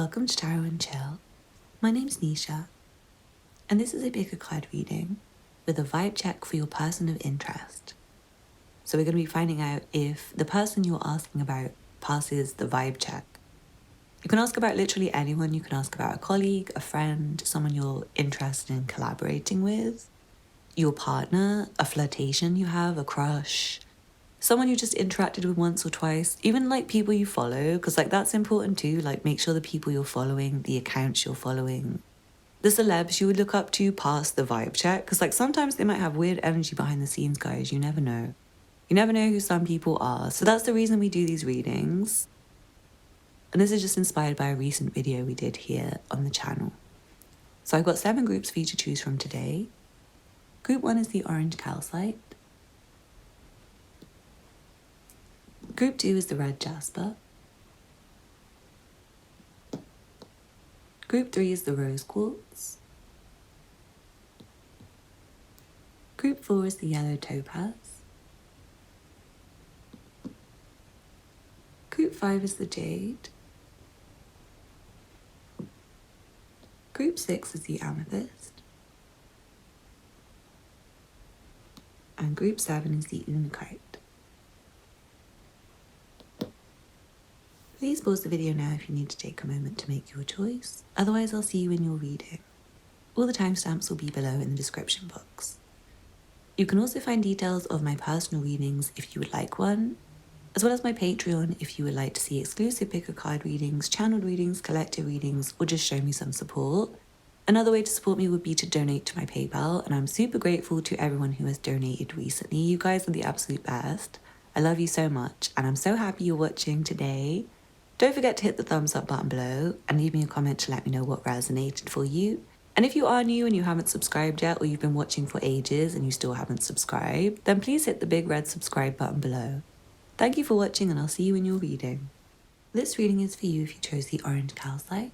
Welcome to Tarot and Chill. My name's Nisha, and this is a bigger card reading with a vibe check for your person of interest. So we're going to be finding out if the person you're asking about passes the vibe check. You can ask about literally anyone. You can ask about a colleague, a friend, someone you're interested in collaborating with, your partner, a flirtation you have, a crush, someone you just interacted with once or twice, even like people you follow, because like that's important too. Like make sure the people you're following, the accounts you're following, the celebs you would look up to pass the vibe check, because like sometimes they might have weird energy behind the scenes, guys. You never know. You never know who some people are. So that's the reason we do these readings. And this is just inspired by a recent video we did here on the channel. So I've got 7 groups for you to choose from today. Group 1 is the orange calcite. Group 2 is the red Jasper. Group 3 is the rose quartz. Group 4 is the yellow topaz. Group 5 is the jade. Group 6 is the amethyst. And group 7 is the Unakite. Please pause the video now if you need to take a moment to make your choice. Otherwise, I'll see you in your reading. All the timestamps will be below in the description box. You can also find details of my personal readings if you would like one, as well as my Patreon if you would like to see exclusive pick a card readings, channeled readings, collective readings, or just show me some support. Another way to support me would be to donate to my PayPal, and I'm super grateful to everyone who has donated recently. You guys are the absolute best. I love you so much, and I'm so happy you're watching today. Don't forget to hit the thumbs up button below and leave me a comment to let me know what resonated for you. And if you are new and you haven't subscribed yet, or you've been watching for ages and you still haven't subscribed, then please hit the big red subscribe button below. Thank you for watching, and I'll see you in your reading. This reading is for you if you chose the orange calcite.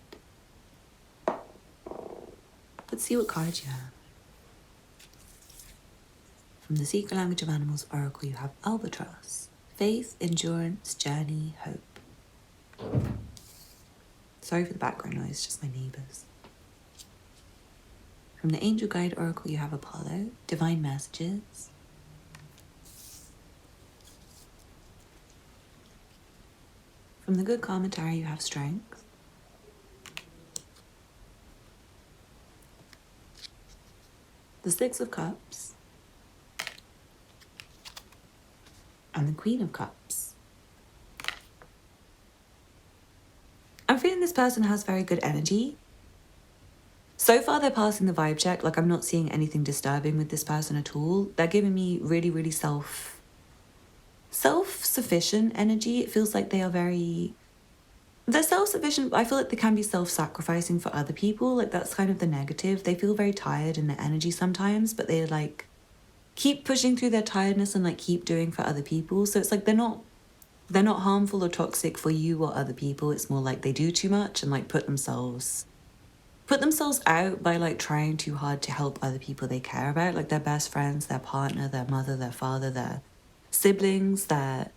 Let's see what cards you have. From the Secret Language of Animals Oracle, you have albatross, faith, endurance, journey, hope. Sorry for the background noise, just my neighbours. From the Angel Guide Oracle, you have Apollo, divine messages. From the Good Karma Tarot, you have strength. The Six of Cups. And the Queen of Cups. I'm feeling this person has very good energy. So far, they're passing the vibe check. Like, I'm not seeing anything disturbing with this person at all. They're giving me really, really self-sufficient energy. It feels like they are they're self-sufficient. I feel like they can be self-sacrificing for other people. Like, that's kind of the negative. They feel very tired in their energy sometimes, but they like keep pushing through their tiredness and like keep doing for other people. So it's like they're not harmful or toxic for you or other people. It's more like they do too much and like put themselves out by like trying too hard to help other people they care about, like their best friends, their partner, their mother, their father, their siblings, their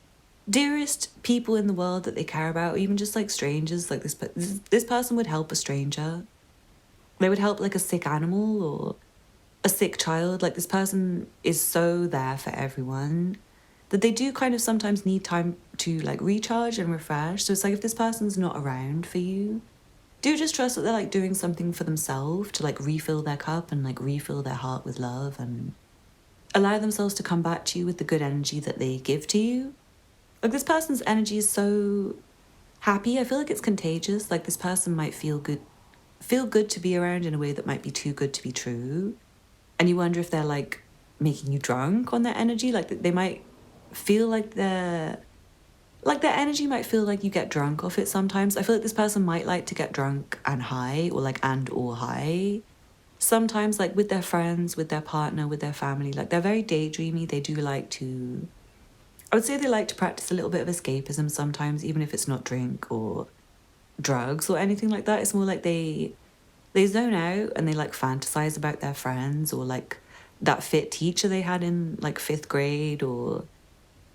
dearest people in the world that they care about, or even just like strangers. Like this person would help a stranger. They would help like a sick animal or a sick child. Like this person is so there for everyone that they do kind of sometimes need time to like recharge and refresh. So it's like if this person's not around for you, do just trust that they're like doing something for themselves to like refill their cup and like refill their heart with love and allow themselves to come back to you with the good energy that they give to you. Like this person's energy is so happy. I feel like it's contagious. Like this person might feel good to be around in a way that might be too good to be true. And you wonder if they're like making you drunk on their energy. Like they might feel like their energy might feel like you get drunk off it sometimes. I feel like this person might like to get drunk and high, or like or high. Sometimes like with their friends, with their partner, with their family. Like they're very daydreamy. They do like to, I would say they like to practice a little bit of escapism sometimes, even if it's not drink or drugs or anything like that. It's more like they zone out and they like fantasize about their friends, or like that fit teacher they had in like 5th grade, or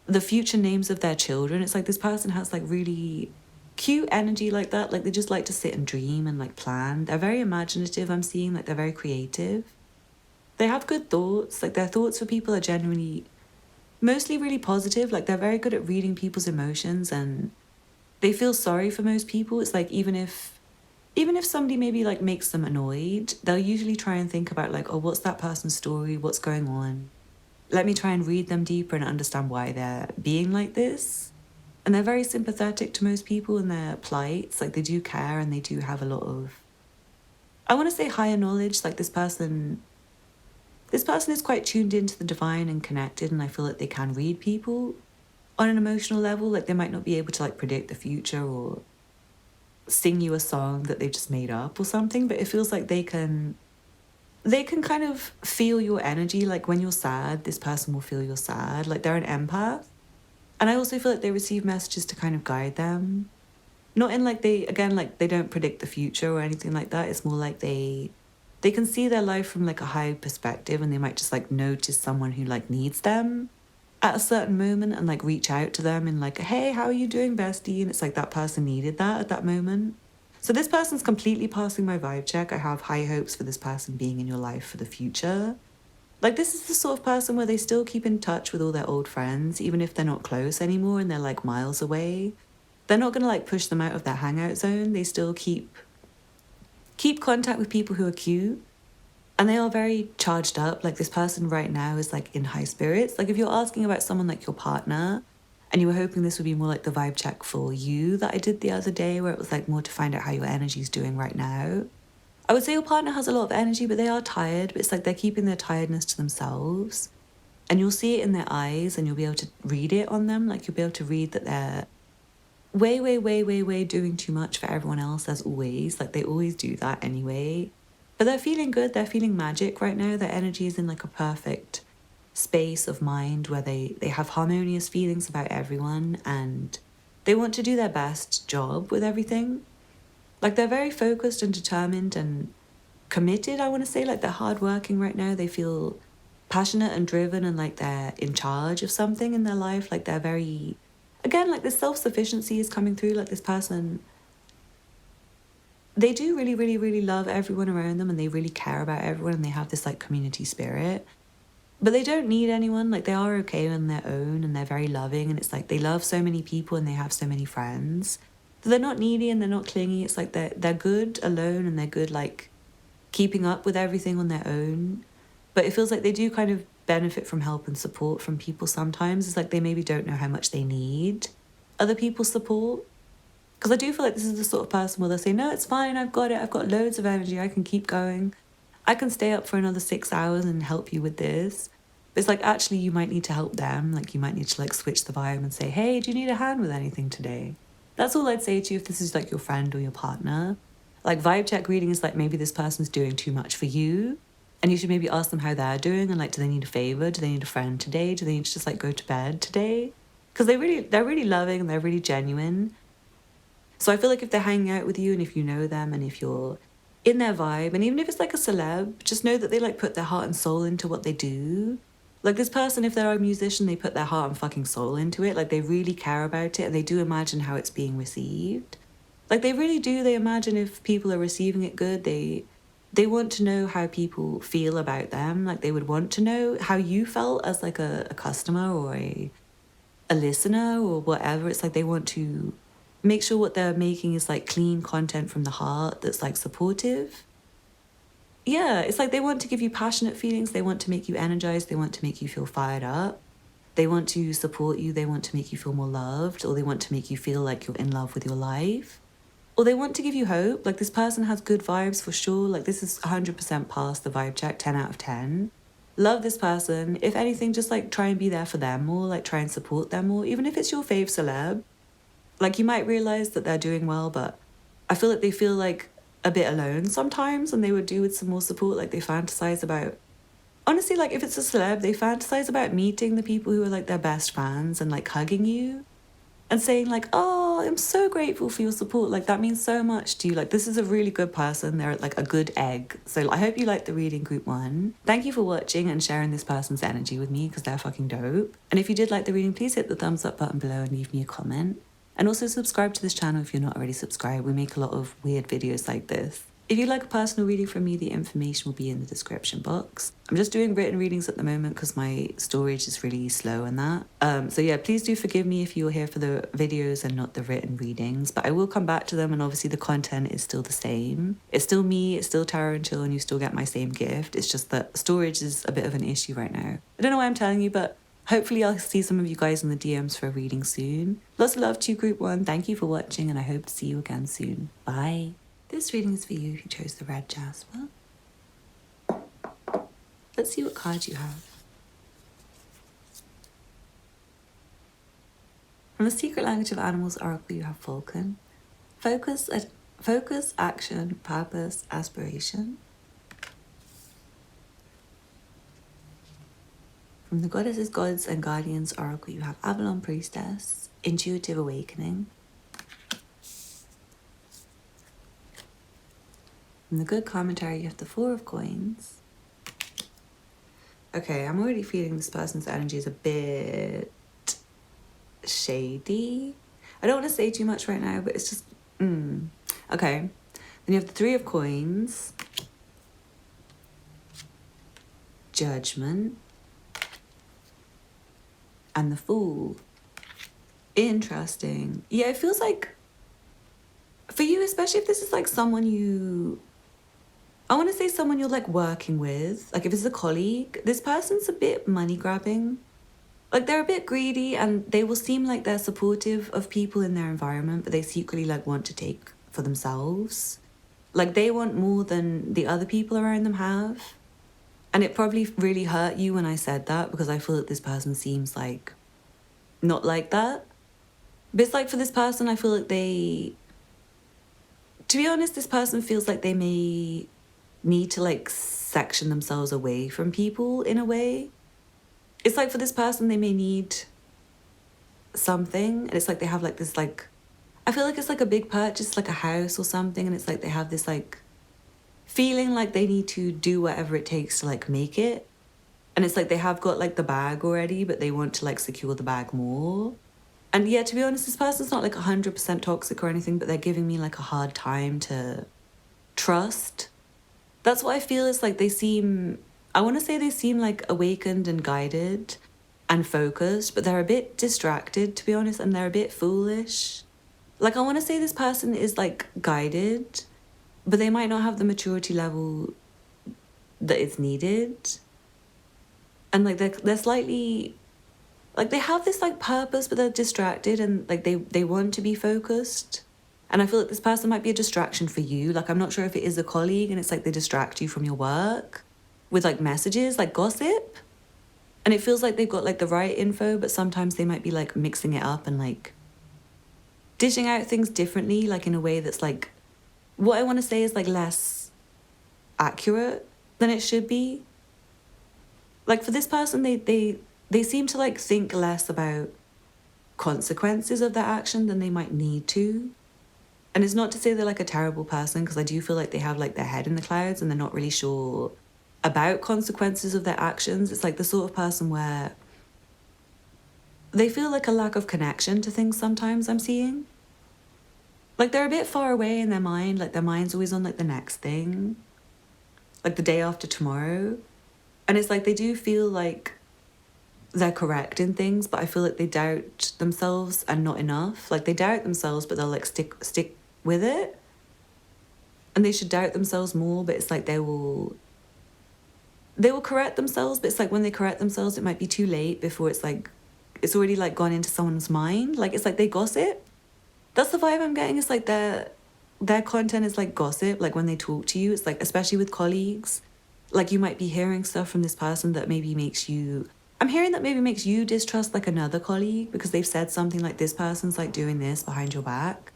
the future names of their children. It's like this person has like really cute energy like that. Like they just like to sit and dream and like plan. They're very imaginative, I'm seeing. Like they're very creative. They have good thoughts. Like their thoughts for people are genuinely mostly really positive. Like they're very good at reading people's emotions, and they feel sorry for most people. It's like even if somebody maybe like makes them annoyed, they'll usually try and think about like, oh, what's that person's story? What's going on? Let me try and read them deeper and understand why they're being like this. And they're very sympathetic to most people in their plights. Like they do care, and they do have a lot of, I want to say, higher knowledge. Like this person is quite tuned into the divine and connected, and I feel like they can read people on an emotional level. Like they might not be able to like predict the future or sing you a song that they've just made up or something, but it feels like they can kind of feel your energy. Like when you're sad, this person will feel you're sad. Like they're an empath. And I also feel like they receive messages to kind of guide them. Not in like they don't predict the future or anything like that. It's more like they can see their life from like a high perspective, and they might just like notice someone who like needs them at a certain moment and like reach out to them and like, hey, how are you doing, bestie? And it's like that person needed that at that moment. So this person's completely passing my vibe check. I have high hopes for this person being in your life for the future. Like this is the sort of person where they still keep in touch with all their old friends, even if they're not close anymore and they're like miles away. They're not going to like push them out of their hangout zone. They still keep contact with people who are cute. And they are very charged up. Like this person right now is like in high spirits. Like if you're asking about someone like your partner, and you were hoping this would be more like the vibe check for you that I did the other day, where it was like more to find out how your energy is doing right now, I would say your partner has a lot of energy, but they are tired. But it's like they're keeping their tiredness to themselves. And you'll see it in their eyes, and you'll be able to read it on them. Like you'll be able to read that they're way, way, way, way, way doing too much for everyone else, as always. Like they always do that anyway. But they're feeling good. They're feeling magic right now. Their energy is in like a perfect space of mind where they have harmonious feelings about everyone, and they want to do their best job with everything. Like they're very focused and determined and committed, I want to say. Like they're hardworking right now. They feel passionate and driven, and like they're in charge of something in their life. Like they're very, again, like this self-sufficiency is coming through. Like this person, they do really, really, really love everyone around them, and they really care about everyone, and they have this like community spirit. But they don't need anyone. Like they are okay on their own, and they're very loving, and it's like they love so many people and they have so many friends. So they're not needy and they're not clingy. It's like they're good alone, and they're good like keeping up with everything on their own. But it feels like they do kind of benefit from help and support from people sometimes. It's like they maybe don't know how much they need other people's support. Because I do feel like this is the sort of person where they'll say, no, it's fine, I've got it, I've got loads of energy, I can keep going. I can stay up for another 6 hours and help you with this. But it's like, actually, you might need to help them. Like, you might need to, like, switch the vibe and say, hey, do you need a hand with anything today? That's all I'd say to you if this is, like, your friend or your partner. Like, vibe check reading is, like, maybe this person's doing too much for you. And you should maybe ask them how they're doing. And, like, do they need a favor? Do they need a friend today? Do they need to just, like, go to bed today? Because they're really loving and they're really genuine. So I feel like if they're hanging out with you, and if you know them, and if you're in their vibe, and even if it's like a celeb, just know that they like put their heart and soul into what they do. Like this person, if they're a musician, they put their heart and fucking soul into it. Like they really care about it, and they do imagine how it's being received. Like they really do. They imagine if people are receiving it good. They want to know how people feel about them. Like they would want to know how you felt as like a customer or a listener or whatever. It's like they want to make sure what they're making is like clean content from the heart that's like supportive. Yeah, it's like they want to give you passionate feelings. They want to make you energized. They want to make you feel fired up. They want to support you. They want to make you feel more loved, or they want to make you feel like you're in love with your life, or they want to give you hope. Like this person has good vibes for sure. Like this is 100% past the vibe check, 10 out of 10. Love this person. If anything, just like try and be there for them more, like try and support them more, even if it's your fave celeb. Like you might realize that they're doing well, but I feel like they feel like a bit alone sometimes, and they would do with some more support. Like they fantasize about, honestly, like if it's a celeb, they fantasize about meeting the people who are like their best fans and like hugging you and saying like, oh, I'm so grateful for your support. Like that means so much to you. Like this is a really good person. They're like a good egg. So I hope you liked the reading, group 1. Thank you for watching and sharing this person's energy with me, because they're fucking dope. And if you did like the reading, please hit the thumbs up button below and leave me a comment. And also subscribe to this channel if you're not already subscribed. We make a lot of weird videos like this. If you'd like a personal reading from me, the information will be in the description box. I'm just doing written readings at the moment because my storage is really slow and that. So yeah, please do forgive me if you're here for the videos and not the written readings, but I will come back to them, and obviously the content is still the same. It's still me, it's still Tarot and Chill, and you still get my same gift. It's just that storage is a bit of an issue right now. I don't know why I'm telling you, but hopefully I'll see some of you guys in the DMs for a reading soon. Lots of love to you, Group 1. Thank you for watching, and I hope to see you again soon. Bye. This reading is for you who chose the red Jasper. Let's see what cards you have. From the Secret Language of Animals Oracle, you have Falcon. Focus, action, purpose, aspiration. From the Goddesses, Gods and Guardians Oracle, you have Avalon Priestess, Intuitive Awakening. From the Good Commentary, you have the Four of Coins. Okay, I'm already feeling this person's energy is a bit shady. I don't want to say too much right now, but it's just, Okay, then you have the Three of Coins, Judgment, and the Fool. Interesting. Yeah, it feels like, for you, especially if this is like someone I want to say someone you're like working with, like if it's a colleague, this person's a bit money grabbing. Like they're a bit greedy, and they will seem like they're supportive of people in their environment, but they secretly like want to take for themselves. Like they want more than the other people around them have. And it probably really hurt you when I said that, because I feel that this person seems like not like that. But it's like for this person, I feel like to be honest, this person feels like they may need to like section themselves away from people in a way. It's like for this person, they may need something, and it's like they have like this like, I feel like it's like a big purchase, like a house or something, and it's like they have this like feeling like they need to do whatever it takes to like make it. And it's like they have got like the bag already, but they want to like secure the bag more. And yeah, to be honest, this person's not like 100% toxic or anything, but they're giving me like a hard time to trust. That's what I feel. Is like I want to say they seem like awakened and guided and focused, but they're a bit distracted, to be honest, and they're a bit foolish. Like I want to say this person is like guided, but they might not have the maturity level that is needed. And like they're slightly, like they have this like purpose, but they're distracted, and like they want to be focused. And I feel like this person might be a distraction for you. Like I'm not sure if it is a colleague and it's like they distract you from your work with like messages, like gossip. And it feels like they've got like the right info, but sometimes they might be like mixing it up and like dishing out things differently, like in a way that's like, what I want to say is like less accurate than it should be. Like for this person, they seem to like think less about consequences of their action than they might need to. And it's not to say they're like a terrible person, because I do feel like they have like their head in the clouds and they're not really sure about consequences of their actions. It's like the sort of person where they feel like a lack of connection to things sometimes, I'm seeing. Like they're a bit far away in their mind, like their mind's always on like the next thing, like the day after tomorrow. And it's like they do feel like they're correct in things, but I feel like they doubt themselves and not enough. Like they doubt themselves, but they'll like stick with it. And they should doubt themselves more, but it's like they will correct themselves, but it's like when they correct themselves, it might be too late before it's like, it's already like gone into someone's mind. Like it's like they gossip. That's the vibe I'm getting. It's like their content is like gossip. Like when they talk to you, it's like, especially with colleagues, like you might be hearing stuff from this person that maybe makes you, I'm hearing that maybe makes you distrust like another colleague because they've said something like, this person's like doing this behind your back.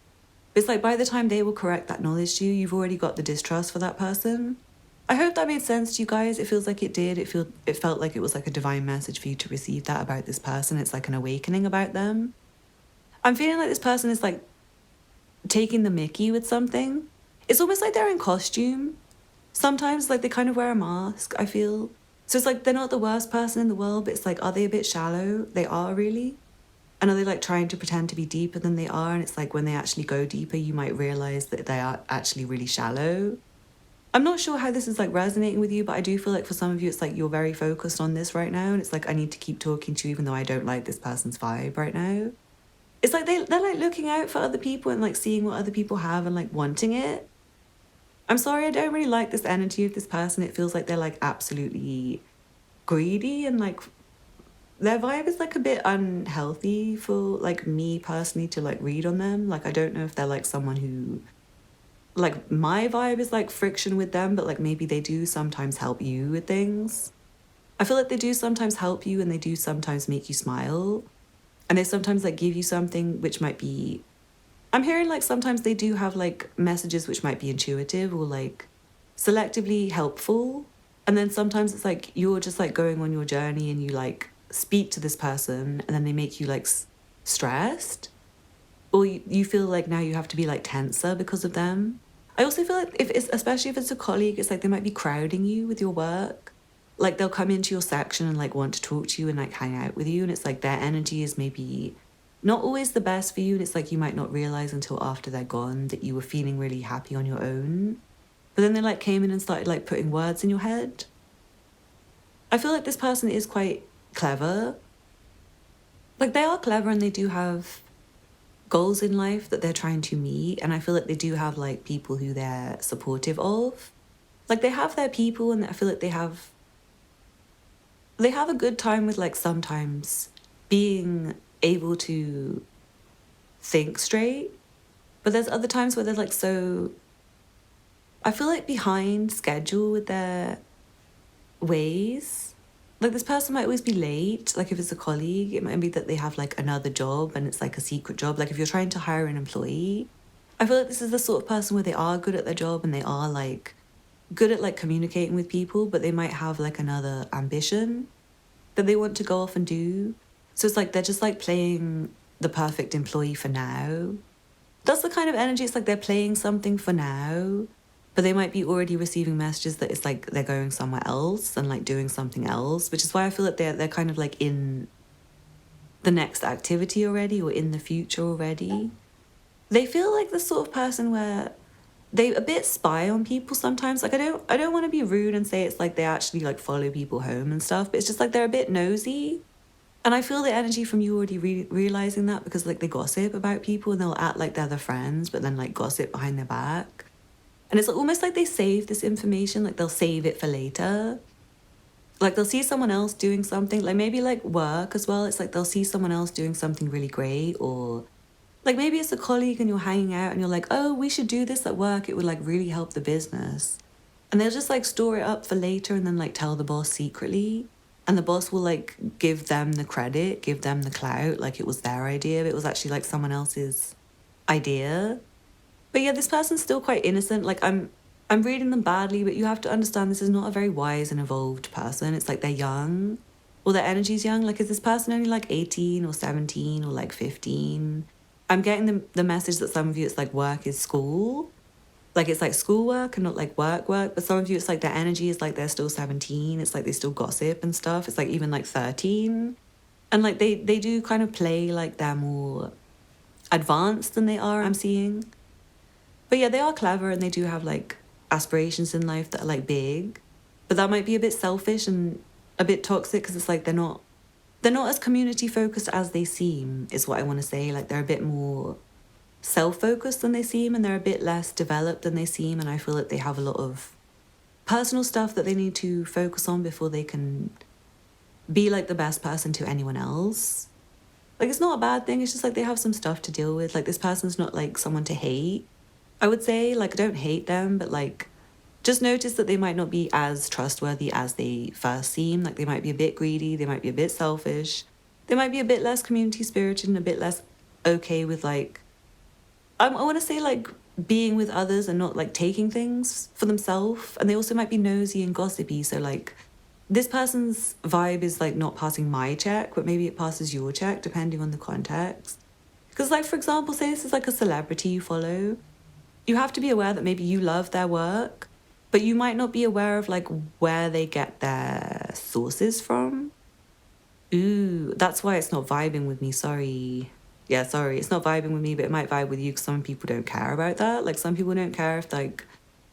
It's like by the time they will correct that knowledge to you, you've already got the distrust for that person. I hope that made sense to you guys. It feels like it did. It felt like it was like a divine message for you to receive that about this person. It's like an awakening about them. I'm feeling like this person is like taking the mickey with something. It's almost like they're in costume. Sometimes like they kind of wear a mask, I feel. So it's like they're not the worst person in the world, but it's like, are they a bit shallow? They are, really. And are they like trying to pretend to be deeper than they are? And it's like when they actually go deeper, you might realize that they are actually really shallow. I'm not sure how this is like resonating with you, but I do feel like for some of you, it's like you're very focused on this right now. And it's like, I need to keep talking to you, even though I don't like this person's vibe right now. It's like they're like looking out for other people and like seeing what other people have and like wanting it. I'm sorry, I don't really like this energy of this person. It feels like they're like absolutely greedy and like their vibe is like a bit unhealthy for like me personally to like read on them. Like, I don't know if they're like someone who, like, my vibe is like friction with them, but like maybe they do sometimes help you with things. I feel like they do sometimes help you and they do sometimes make you smile. And they sometimes like give you something which might be, I'm hearing like sometimes they do have like messages which might be intuitive or like selectively helpful. And then sometimes it's like you're just like going on your journey and you like speak to this person and then they make you like stressed, or you feel like now you have to be like tenser because of them. I also feel like if it's, especially if it's a colleague, it's like they might be crowding you with your work. Like they'll come into your section and like want to talk to you and like hang out with you, and it's like their energy is maybe not always the best for you, and it's like you might not realize until after they're gone that you were feeling really happy on your own. But then they like came in and started like putting words in your head. I feel like this person is quite clever. Like they are clever and they do have goals in life that they're trying to meet, and I feel like they do have like people who they're supportive of. Like they have their people, and I feel like they have a good time with like sometimes being able to think straight. But there's other times where they're like so, I feel like behind schedule with their ways. Like this person might always be late. Like if it's a colleague, it might be that they have like another job and it's like a secret job. Like if you're trying to hire an employee, I feel like this is the sort of person where they are good at their job and they are like good at like communicating with people, but they might have like another ambition that they want to go off and do. So it's like they're just like playing the perfect employee for now. That's the kind of energy. It's like they're playing something for now, but they might be already receiving messages that it's like they're going somewhere else and like doing something else, which is why I feel like they're kind of like in the next activity already or in the future already. They feel like the sort of person where they a bit spy on people sometimes. Like I don't want to be rude and say it's like they actually like follow people home and stuff, but it's just like they're a bit nosy. And I feel the energy from you already realizing that, because like they gossip about people and they'll act like they're their friends, but then like gossip behind their back. And it's almost like they save this information, like they'll save it for later. Like they'll see someone else doing something, like maybe like work as well. It's like they'll see someone else doing something really great, or like maybe it's a colleague and you're hanging out and you're like, oh, we should do this at work. It would like really help the business. And they'll just like store it up for later and then like tell the boss secretly. And the boss will like give them the credit, give them the clout, like it was their idea, but it was actually like someone else's idea. But yeah, this person's still quite innocent. Like I'm reading them badly, but you have to understand this is not a very wise and evolved person. It's like they're young, or their energy's young. Like is this person only like 18 or 17 or like 15? I'm getting the message that some of you it's like work is school. Like it's like schoolwork and not like work. But some of you it's like their energy is like they're still 17. It's like they still gossip and stuff. It's like even like 13. And like they do kind of play like they're more advanced than they are, I'm seeing. But yeah, they are clever and they do have like aspirations in life that are like big. But that might be a bit selfish and a bit toxic, because it's like they're not as community focused as they seem, is what I want to say. Like they're a bit more self-focused than they seem, and they're a bit less developed than they seem, and I feel like they have a lot of personal stuff that they need to focus on before they can be like the best person to anyone else. Like it's not a bad thing, it's just like they have some stuff to deal with. Like this person's not like someone to hate, I would say. Like I don't hate them, but like just notice that they might not be as trustworthy as they first seem. Like they might be a bit greedy, they might be a bit selfish, they might be a bit less community spirited and a bit less okay with like, I want to say like being with others and not like taking things for themselves. And they also might be nosy and gossipy. So like this person's vibe is like not passing my check, but maybe it passes your check depending on the context. Because like, for example, say this is like a celebrity you follow. You have to be aware that maybe you love their work, but you might not be aware of like where they get their sources from. Ooh, that's why it's not vibing with me. Sorry. Yeah, sorry. It's not vibing with me, but it might vibe with you because some people don't care about that. Like, some people don't care if, like,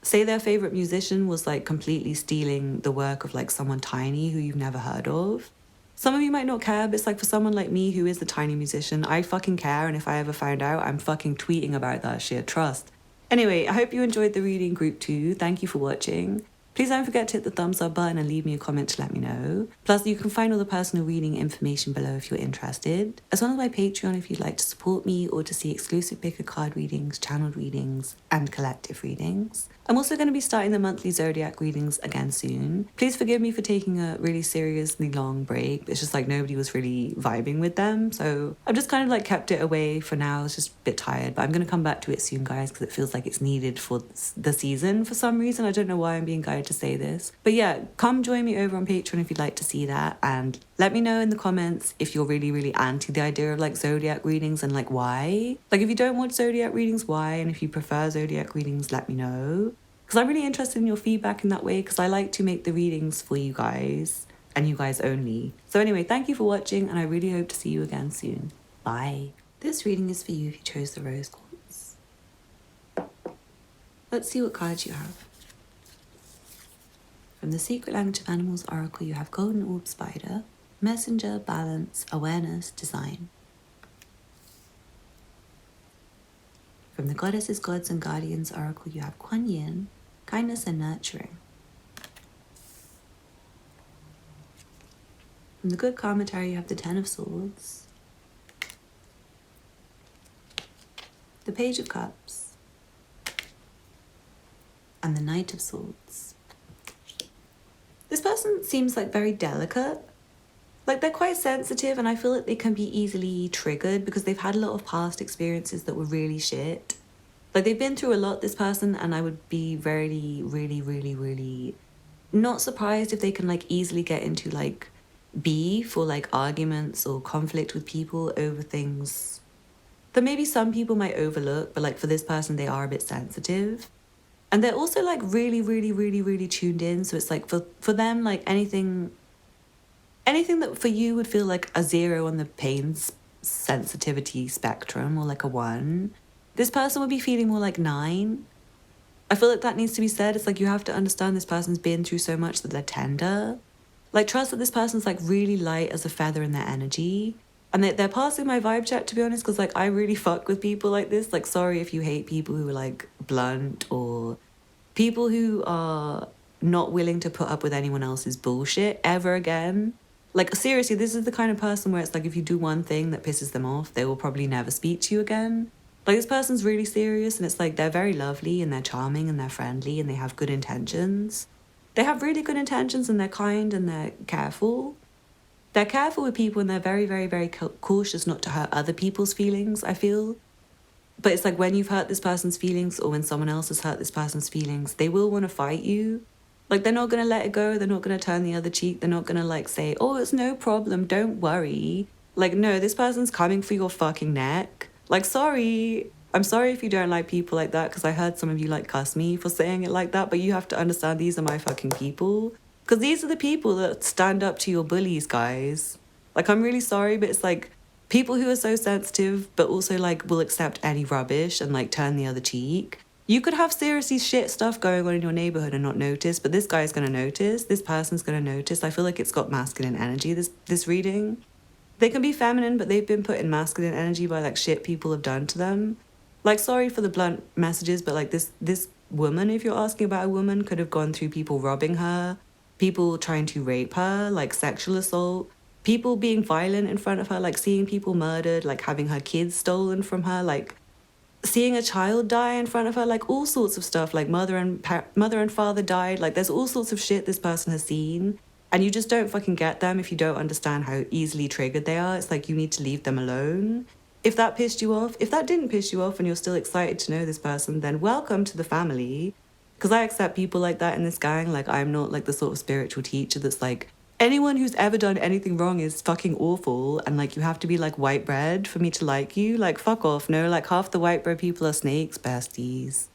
say their favorite musician was, like, completely stealing the work of, like, someone tiny who you've never heard of. Some of you might not care, but it's like for someone like me who is the tiny musician, I fucking care. And if I ever found out, I'm fucking tweeting about that shit. Trust. Anyway, I hope you enjoyed the reading group 2. Thank you for watching. Please don't forget to hit the thumbs up button and leave me a comment to let me know. Plus, you can find all the personal reading information below if you're interested, as well as my Patreon if you'd like to support me or to see exclusive pick a card readings, channeled readings, and collective readings. I'm also going to be starting the monthly zodiac readings again soon. Please forgive me for taking a really seriously long break. It's just like nobody was really vibing with them, so I've just kind of like kept it away for now. It's just a bit tired, but I'm going to come back to it soon, guys, because it feels like it's needed for the season for some reason. I don't know why I'm being guided to say this, but yeah, come join me over on Patreon if you'd like to see that, and let me know in the comments if you're really anti the idea of like zodiac readings and like why. Like, if you don't want zodiac readings, why? And if you prefer zodiac readings, let me know, because I'm really interested in your feedback in that way, because I like to make the readings for you guys and you guys only. So anyway, thank you for watching, and I really hope to see you again soon. Bye. This reading is for you if you chose the rose quartz. Let's see what cards you have. From the Secret Language of Animals Oracle, you have Golden Orb Spider, Messenger, Balance, Awareness, Design. From the Goddesses, Gods, and Guardians Oracle, you have Kuan Yin, Kindness and Nurturing. From the Good Karma Tarot, you have the Ten of Swords, the Page of Cups, and the Knight of Swords. This person seems like very delicate. Like, they're quite sensitive, and I feel like they can be easily triggered because they've had a lot of past experiences that were really shit. Like, they've been through a lot, this person, and I would be really not surprised if they can like easily get into like beef or like arguments or conflict with people over things that maybe some people might overlook, but like for this person, they are a bit sensitive. And they're also like really tuned in. So it's like for them, like anything that for you would feel like a 0 on the pain sensitivity spectrum or like a 1, this person would be feeling more like 9. I feel like that needs to be said. It's like you have to understand this person's been through so much that they're tender. Like, trust that this person's like really light as a feather in their energy. And they're passing my vibe check, to be honest, because like I really fuck with people like this. Like, sorry if you hate people who are like blunt or people who are not willing to put up with anyone else's bullshit ever again. Like, seriously, this is the kind of person where it's like if you do one thing that pisses them off, they will probably never speak to you again. Like, this person's really serious, and it's like they're very lovely and they're charming and they're friendly and they have good intentions. They have really good intentions and they're kind and they're careful. They're careful with people and they're very cautious not to hurt other people's feelings, I feel. But it's like when you've hurt this person's feelings or when someone else has hurt this person's feelings, they will want to fight you. Like, they're not going to let it go. They're not going to turn the other cheek. They're not going to like say, oh, it's no problem, don't worry. Like, no, this person's coming for your fucking neck. Like, sorry. I'm sorry if you don't like people like that, because I heard some of you like cuss me for saying it like that, but you have to understand these are my fucking people. Because these are the people that stand up to your bullies, guys. Like, I'm really sorry, but it's like people who are so sensitive, but also like will accept any rubbish and like turn the other cheek. You could have seriously shit stuff going on in your neighborhood and not notice, but this guy's going to notice. This person's going to notice. I feel like it's got masculine energy, this reading. They can be feminine, but they've been put in masculine energy by like shit people have done to them. Like, sorry for the blunt messages, but like this woman, if you're asking about a woman, could have gone through people robbing her, people trying to rape her, like sexual assault, people being violent in front of her, like seeing people murdered, like having her kids stolen from her, like seeing a child die in front of her, like all sorts of stuff, like mother and father died. Like, there's all sorts of shit this person has seen, and you just don't fucking get them if you don't understand how easily triggered they are. It's like you need to leave them alone. If that pissed you off, if that didn't piss you off and you're still excited to know this person, then welcome to the family. Because I accept people like that in this gang. Like, I'm not like the sort of spiritual teacher that's like, anyone who's ever done anything wrong is fucking awful, and like you have to be like white bread for me to like you. Like, fuck off. No, like half the white bread people are snakes, besties.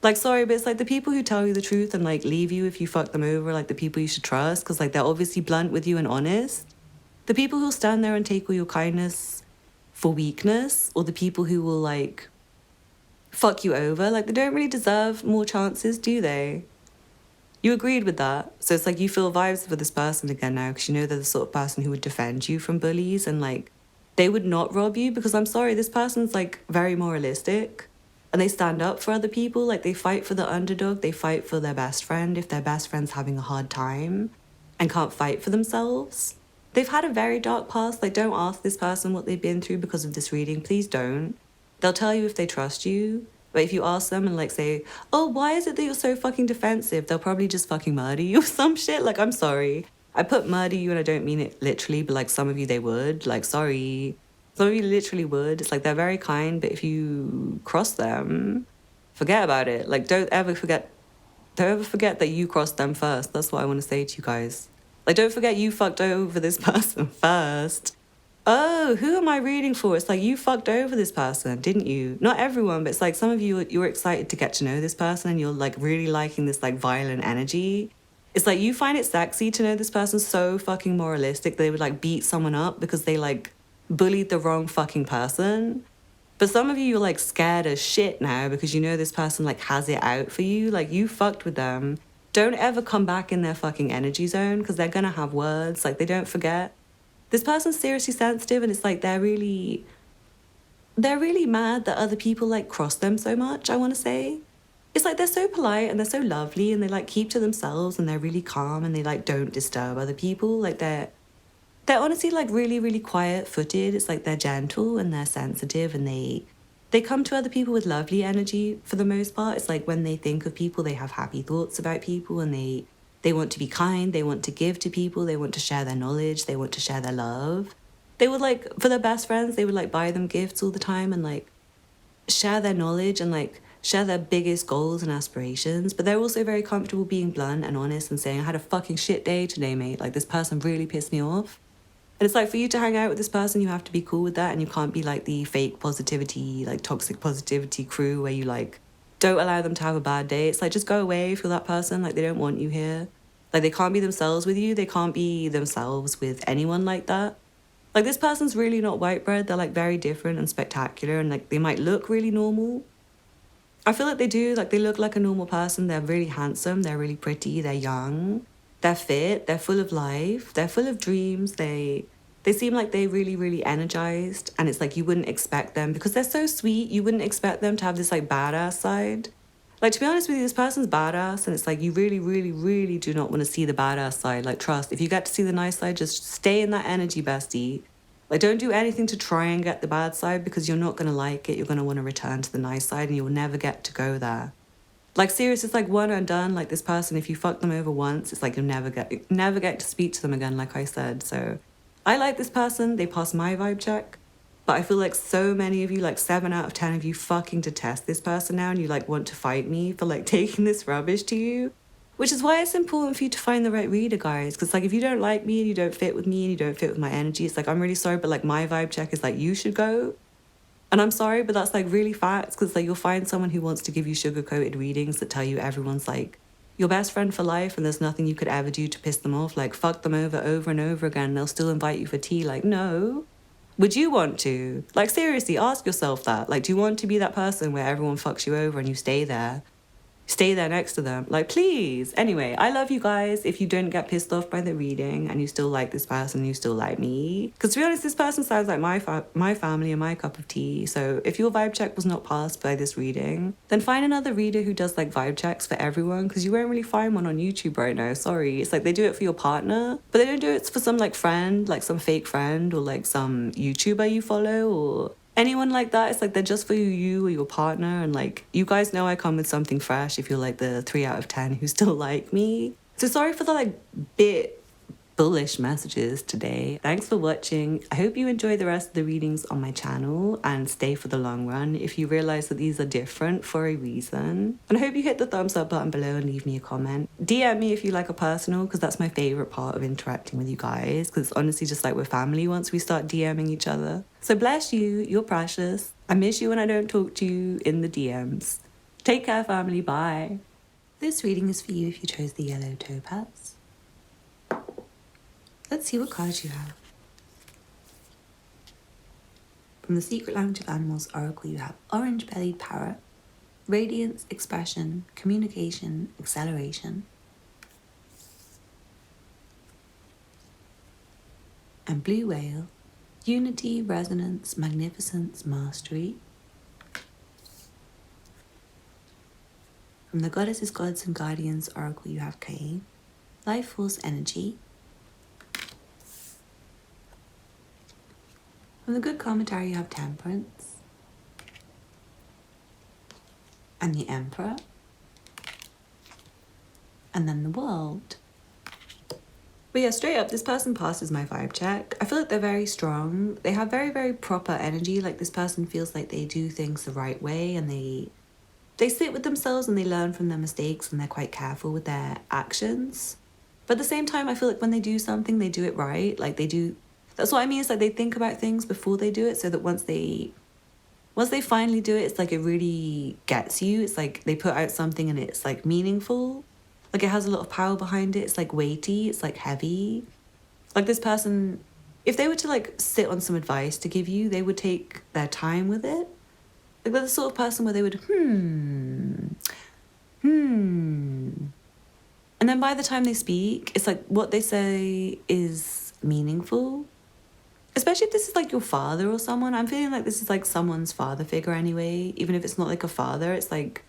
Like, sorry, but it's like the people who tell you the truth and like leave you if you fuck them over, like the people you should trust, because like they're obviously blunt with you and honest. The people who'll stand there and take all your kindness for weakness, or the people who will like fuck you over, like they don't really deserve more chances, do they? You agreed with that. So it's like you feel vibes for this person again now because you know they're the sort of person who would defend you from bullies and like they would not rob you because I'm sorry, this person's like very moralistic and they stand up for other people. Like they fight for the underdog, they fight for their best friend if their best friend's having a hard time and can't fight for themselves. They've had a very dark past. Like, don't ask this person what they've been through because of this reading. Please don't. They'll tell you if they trust you. But if you ask them and like say, oh, why is it that you're so fucking defensive? They'll probably just fucking murder you or some shit. Like, I'm sorry. I put murder you and I don't mean it literally, but like some of you, they would. Like, sorry. Some of you literally would. It's like they're very kind, but if you cross them, forget about it. Like, don't ever forget that you crossed them first. That's what I want to say to you guys. Like, don't forget you fucked over this person first. Oh, who am I reading for? It's like you fucked over this person, didn't you? Not everyone, but it's like some of you were excited to get to know this person and you're like really liking this like violent energy. It's like you find it sexy to know this person's so fucking moralistic they would like beat someone up because they like bullied the wrong fucking person. But some of you're like scared as shit now because you know this person like has it out for you. Like you fucked with them. Don't ever come back in their fucking energy zone because they're gonna have words. Like they don't forget. This person's seriously sensitive and it's like they're really mad that other people like cross them so much, I want to say. It's like they're so polite and they're so lovely and they like keep to themselves and they're really calm and they like don't disturb other people. Like they're honestly like really, really quiet-footed. It's like they're gentle and they're sensitive and they come to other people with lovely energy for the most part. It's like when they think of people, they have happy thoughts about people and they want to be kind, they want to give to people, they want to share their knowledge, they want to share their love. They would like, for their best friends, they would like buy them gifts all the time and like share their knowledge and like share their biggest goals and aspirations. But they're also very comfortable being blunt and honest and saying, I had a fucking shit day today, mate. Like this person really pissed me off. And it's like for you to hang out with this person, you have to be cool with that. And you can't be like the fake positivity, like toxic positivity crew where you like don't allow them to have a bad day. It's like just go away if you're that person. Like they don't want you here. Like they can't be themselves with you. They can't be themselves with anyone like that. Like this person's really not white bread. They're like very different and spectacular. And like they might look really normal. I feel like they do. Like they look like a normal person. They're really handsome. They're really pretty. They're young. They're fit, they're full of life, they're full of dreams, they seem like they're really, really energized and it's like you wouldn't expect them because they're so sweet, you wouldn't expect them to have this like badass side. Like to be honest with you, this person's badass and it's like you really, really, really do not want to see the badass side. Like trust, if you get to see the nice side, just stay in that energy, bestie. Like don't do anything to try and get the bad side because you're not going to like it, you're going to want to return to the nice side and you will never get to go there. Like seriously, it's like one and done. Like this person, if you fuck them over once, it's like you'll never get to speak to them again, like I said. So I like this person. They pass my vibe check. But I feel like so many of you, like 7 out of 10 of you fucking detest this person now and you like want to fight me for like taking this rubbish to you. Which is why it's important for you to find the right reader, guys. Because like if you don't like me and you don't fit with me and you don't fit with my energy, it's like I'm really sorry, but like my vibe check is like you should go. And I'm sorry, but that's like really facts because like you'll find someone who wants to give you sugar-coated readings that tell you everyone's like your best friend for life and there's nothing you could ever do to piss them off. Like fuck them over and over again. They'll still invite you for tea. Like, no. Would you want to? Like seriously, ask yourself that. Like, do you want to be that person where everyone fucks you over and you stay there? Stay there next to them. Like, please. Anyway, I love you guys. If you don't get pissed off by the reading and you still like this person, you still like me. Because to be honest, this person sounds like my family and my cup of tea. So if your vibe check was not passed by this reading, then find another reader who does like vibe checks for everyone because you won't really find one on YouTube right now. Sorry. It's like they do it for your partner, but they don't do it for some like friend, like some fake friend or like some YouTuber you follow or anyone like that. It's like they're just for you or your partner and like you guys know I come with something fresh if you're like the 3 out of 10 who still like me. So sorry for the like bit bullish messages today. Thanks for watching. I hope you enjoy the rest of the readings on my channel and stay for the long run if you realize that these are different for a reason. And I hope you hit the thumbs up button below and leave me a comment. DM me if you like a personal because that's my favorite part of interacting with you guys because it's honestly just like we're family once we start DMing each other. So bless you, you're precious. I miss you when I don't talk to you in the DMs. Take care, family. Bye. This reading is for you if you chose the yellow topaz. Let's see what cards you have. From the Secret Language of Animals Oracle, you have orange-bellied parrot, radiance, expression, communication, acceleration. And blue whale, unity, resonance, magnificence, mastery. From the Goddesses, Gods and Guardians Oracle, you have Cain, life force energy. From the Good Commentary, you have Temperance and the Emperor, and then the World. But yeah, straight up, this person passes my vibe check. I feel like they're very strong. They have very, very proper energy. Like, this person feels like they do things the right way, and they sit with themselves and they learn from their mistakes, and they're quite careful with their actions. But at the same time, I feel like when they do something, they do it right. Like, they do... That's what I mean. It's like they think about things before they do it, so that once they finally do it, it's like it really gets you. It's like they put out something and it's like meaningful. Like, it has a lot of power behind it. It's like weighty. It's like heavy. Like, this person, if they were to like sit on some advice to give you, they would take their time with it. Like, they're the sort of person where they would, And then by the time they speak, it's like what they say is meaningful. Especially if this is like your father or someone. I'm feeling like this is like someone's father figure anyway. Even if it's not like a father, it's like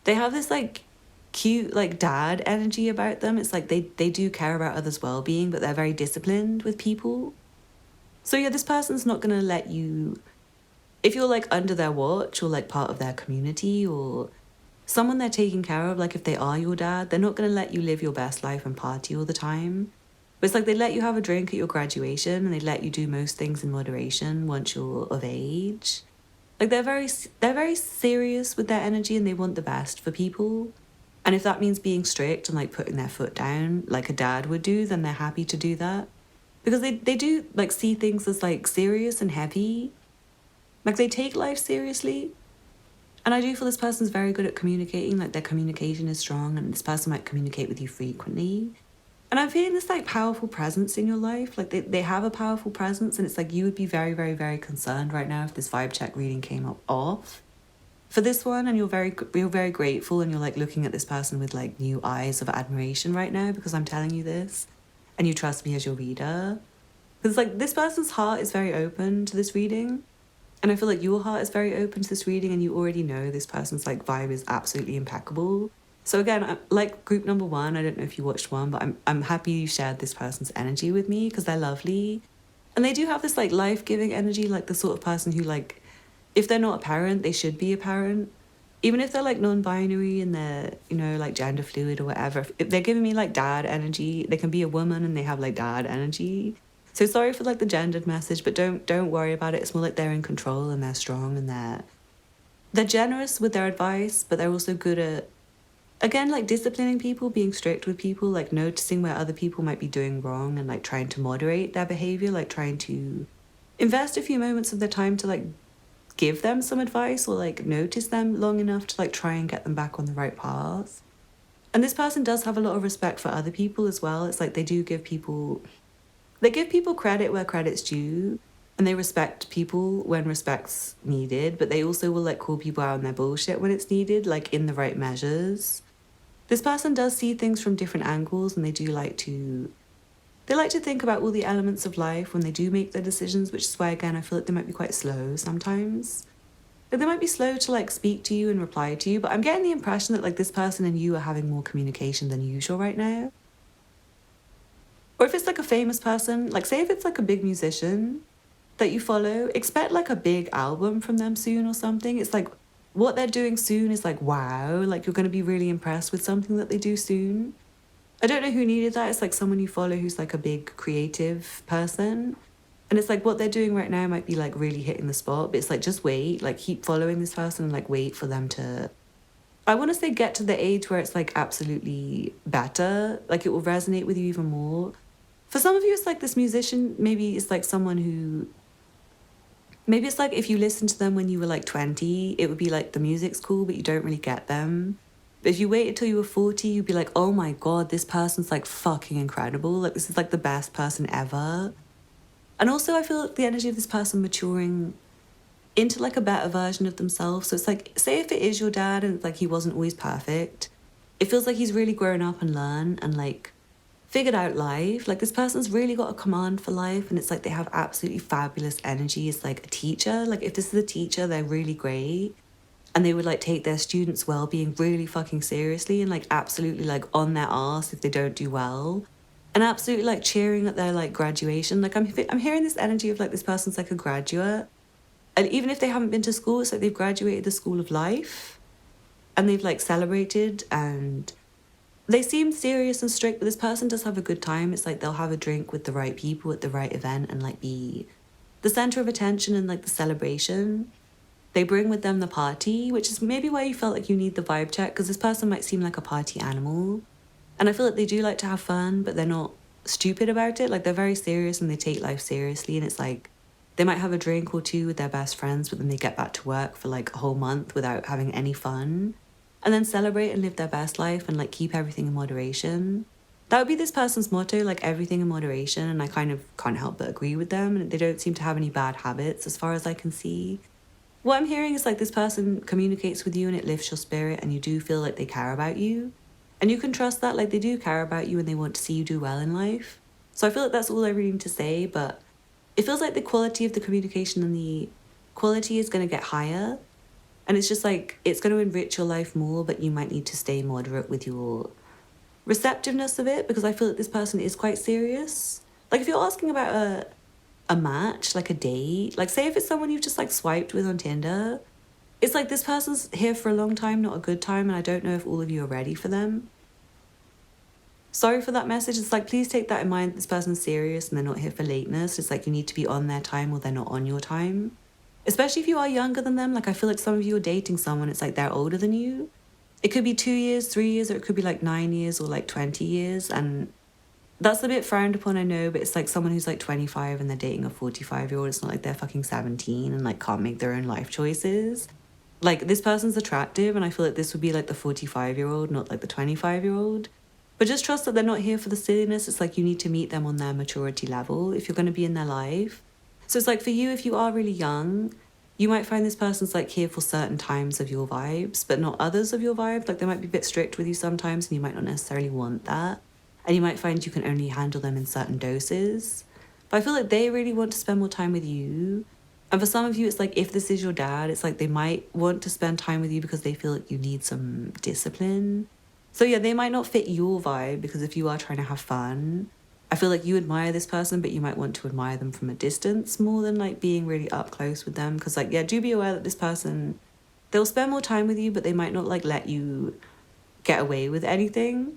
they have this like cute like dad energy about them. It's like they do care about others' well-being, but they're very disciplined with people. So yeah, this person's not going to let you... If you're like under their watch or like part of their community or someone they're taking care of, like if they are your dad, they're not going to let you live your best life and party all the time. But it's like they let you have a drink at your graduation, and they let you do most things in moderation once you're of age. Like, they're very serious with their energy, and they want the best for people. And if that means being strict and like putting their foot down like a dad would do, then they're happy to do that. Because they do like see things as like serious and heavy. Like, they take life seriously. And I do feel this person's very good at communicating. Like, their communication is strong, and this person might communicate with you frequently. And I'm feeling this like powerful presence in your life. Like, they have a powerful presence, and it's like you would be very, very, very concerned right now if this vibe check reading came up off for this one, and you're very grateful, and you're like looking at this person with like new eyes of admiration right now because I'm telling you this, and you trust me as your reader. Because like this person's heart is very open to this reading, and I feel like your heart is very open to this reading, and you already know this person's like vibe is absolutely impeccable. So again, like group number 1, I don't know if you watched one, but I'm happy you shared this person's energy with me because they're lovely. And they do have this like life-giving energy, like the sort of person who like, if they're not a parent, they should be a parent. Even if they're like non-binary and they're, you know, like gender fluid or whatever, if they're giving me like dad energy, they can be a woman and they have like dad energy. So sorry for like the gendered message, but don't worry about it. It's more like they're in control and they're strong and they're generous with their advice, but they're also good at, again, like disciplining people, being strict with people, like noticing where other people might be doing wrong and like trying to moderate their behavior, like trying to invest a few moments of their time to like give them some advice or like notice them long enough to like try and get them back on the right path. And this person does have a lot of respect for other people as well. It's like they give people credit where credit's due, and they respect people when respect's needed, but they also will like call people out on their bullshit when it's needed, like in the right measures. This person does see things from different angles, and they like to think about all the elements of life when they do make their decisions, which is why, again, I feel like they might be quite slow sometimes. Like, they might be slow to like speak to you and reply to you, but I'm getting the impression that like this person and you are having more communication than usual right now. Or if it's like a famous person, like say if it's like a big musician that you follow, expect like a big album from them soon or something. It's like what they're doing soon is like, wow, like you're going to be really impressed with something that they do soon. I don't know who needed that. It's like someone you follow who's like a big creative person. And it's like what they're doing right now might be like really hitting the spot, but it's like just wait, like keep following this person and like wait for them to, I want to say, get to the age where it's like absolutely better. Like it will resonate with you even more. For some of you, it's like this musician, maybe it's like someone who, maybe it's like if you listened to them when you were like 20, it would be like the music's cool, but you don't really get them. But if you waited till you were 40, you'd be like, oh my God, this person's like fucking incredible. Like this is like the best person ever. And also I feel like the energy of this person maturing into like a better version of themselves. So it's like, say if it is your dad and it's like he wasn't always perfect, it feels like he's really grown up and learned and like figured out life. Like this person's really got a command for life, and it's like they have absolutely fabulous energy. It's like a teacher. Like if this is a teacher, they're really great. And they would like take their students' well-being really fucking seriously and like absolutely like on their ass if they don't do well. And absolutely like cheering at their like graduation. Like I'm hearing this energy of like this person's like a graduate. And even if they haven't been to school, it's like they've graduated the school of life and they've like celebrated, and they seem serious and strict, but this person does have a good time. It's like they'll have a drink with the right people at the right event and like be the center of attention and like the celebration. They bring with them the party, which is maybe why you felt like you need the vibe check, because this person might seem like a party animal. And I feel like they do like to have fun, but they're not stupid about it. Like they're very serious and they take life seriously, and it's like they might have a drink or two with their best friends, but then they get back to work for like a whole month without having any fun, and then celebrate and live their best life and like keep everything in moderation. That would be this person's motto, like everything in moderation, and I kind of can't help but agree with them. And they don't seem to have any bad habits as far as I can see. What I'm hearing is like this person communicates with you and it lifts your spirit, and you do feel like they care about you. And you can trust that, like they do care about you and they want to see you do well in life. So I feel like that's all I really need to say, but it feels like the quality of the communication and the quality is going to get higher. And it's just like, it's going to enrich your life more, but you might need to stay moderate with your receptiveness of it, because I feel like this person is quite serious. Like if you're asking about a match, like a date, like say if it's someone you've just like swiped with on Tinder, it's like this person's here for a long time, not a good time, and I don't know if all of you are ready for them. Sorry for that message. It's like, please take that in mind. This person's serious and they're not here for lateness. It's like you need to be on their time or they're not on your time. Especially if you are younger than them. Like I feel like some of you are dating someone, it's like they're older than you. It could be 2 years, 3 years, or it could be like 9 years or like 20 years. And that's a bit frowned upon, I know, but it's like someone who's like 25 and they're dating a 45-year-old. It's not like they're fucking 17 and like can't make their own life choices. Like this person's attractive, and I feel like this would be like the 45-year-old, not like the 25-year-old. But just trust that they're not here for the silliness. It's like you need to meet them on their maturity level if you're going to be in their life. So it's like for you, if you are really young, you might find this person's like here for certain times of your vibes, but not others of your vibes. Like they might be a bit strict with you sometimes and you might not necessarily want that. And you might find you can only handle them in certain doses. But I feel like they really want to spend more time with you. And for some of you, it's like if this is your dad, it's like they might want to spend time with you because they feel like you need some discipline. So yeah, they might not fit your vibe, because if you are trying to have fun, I feel like you admire this person, but you might want to admire them from a distance more than like being really up close with them. Because like, yeah, do be aware that this person, they'll spend more time with you, but they might not like let you get away with anything.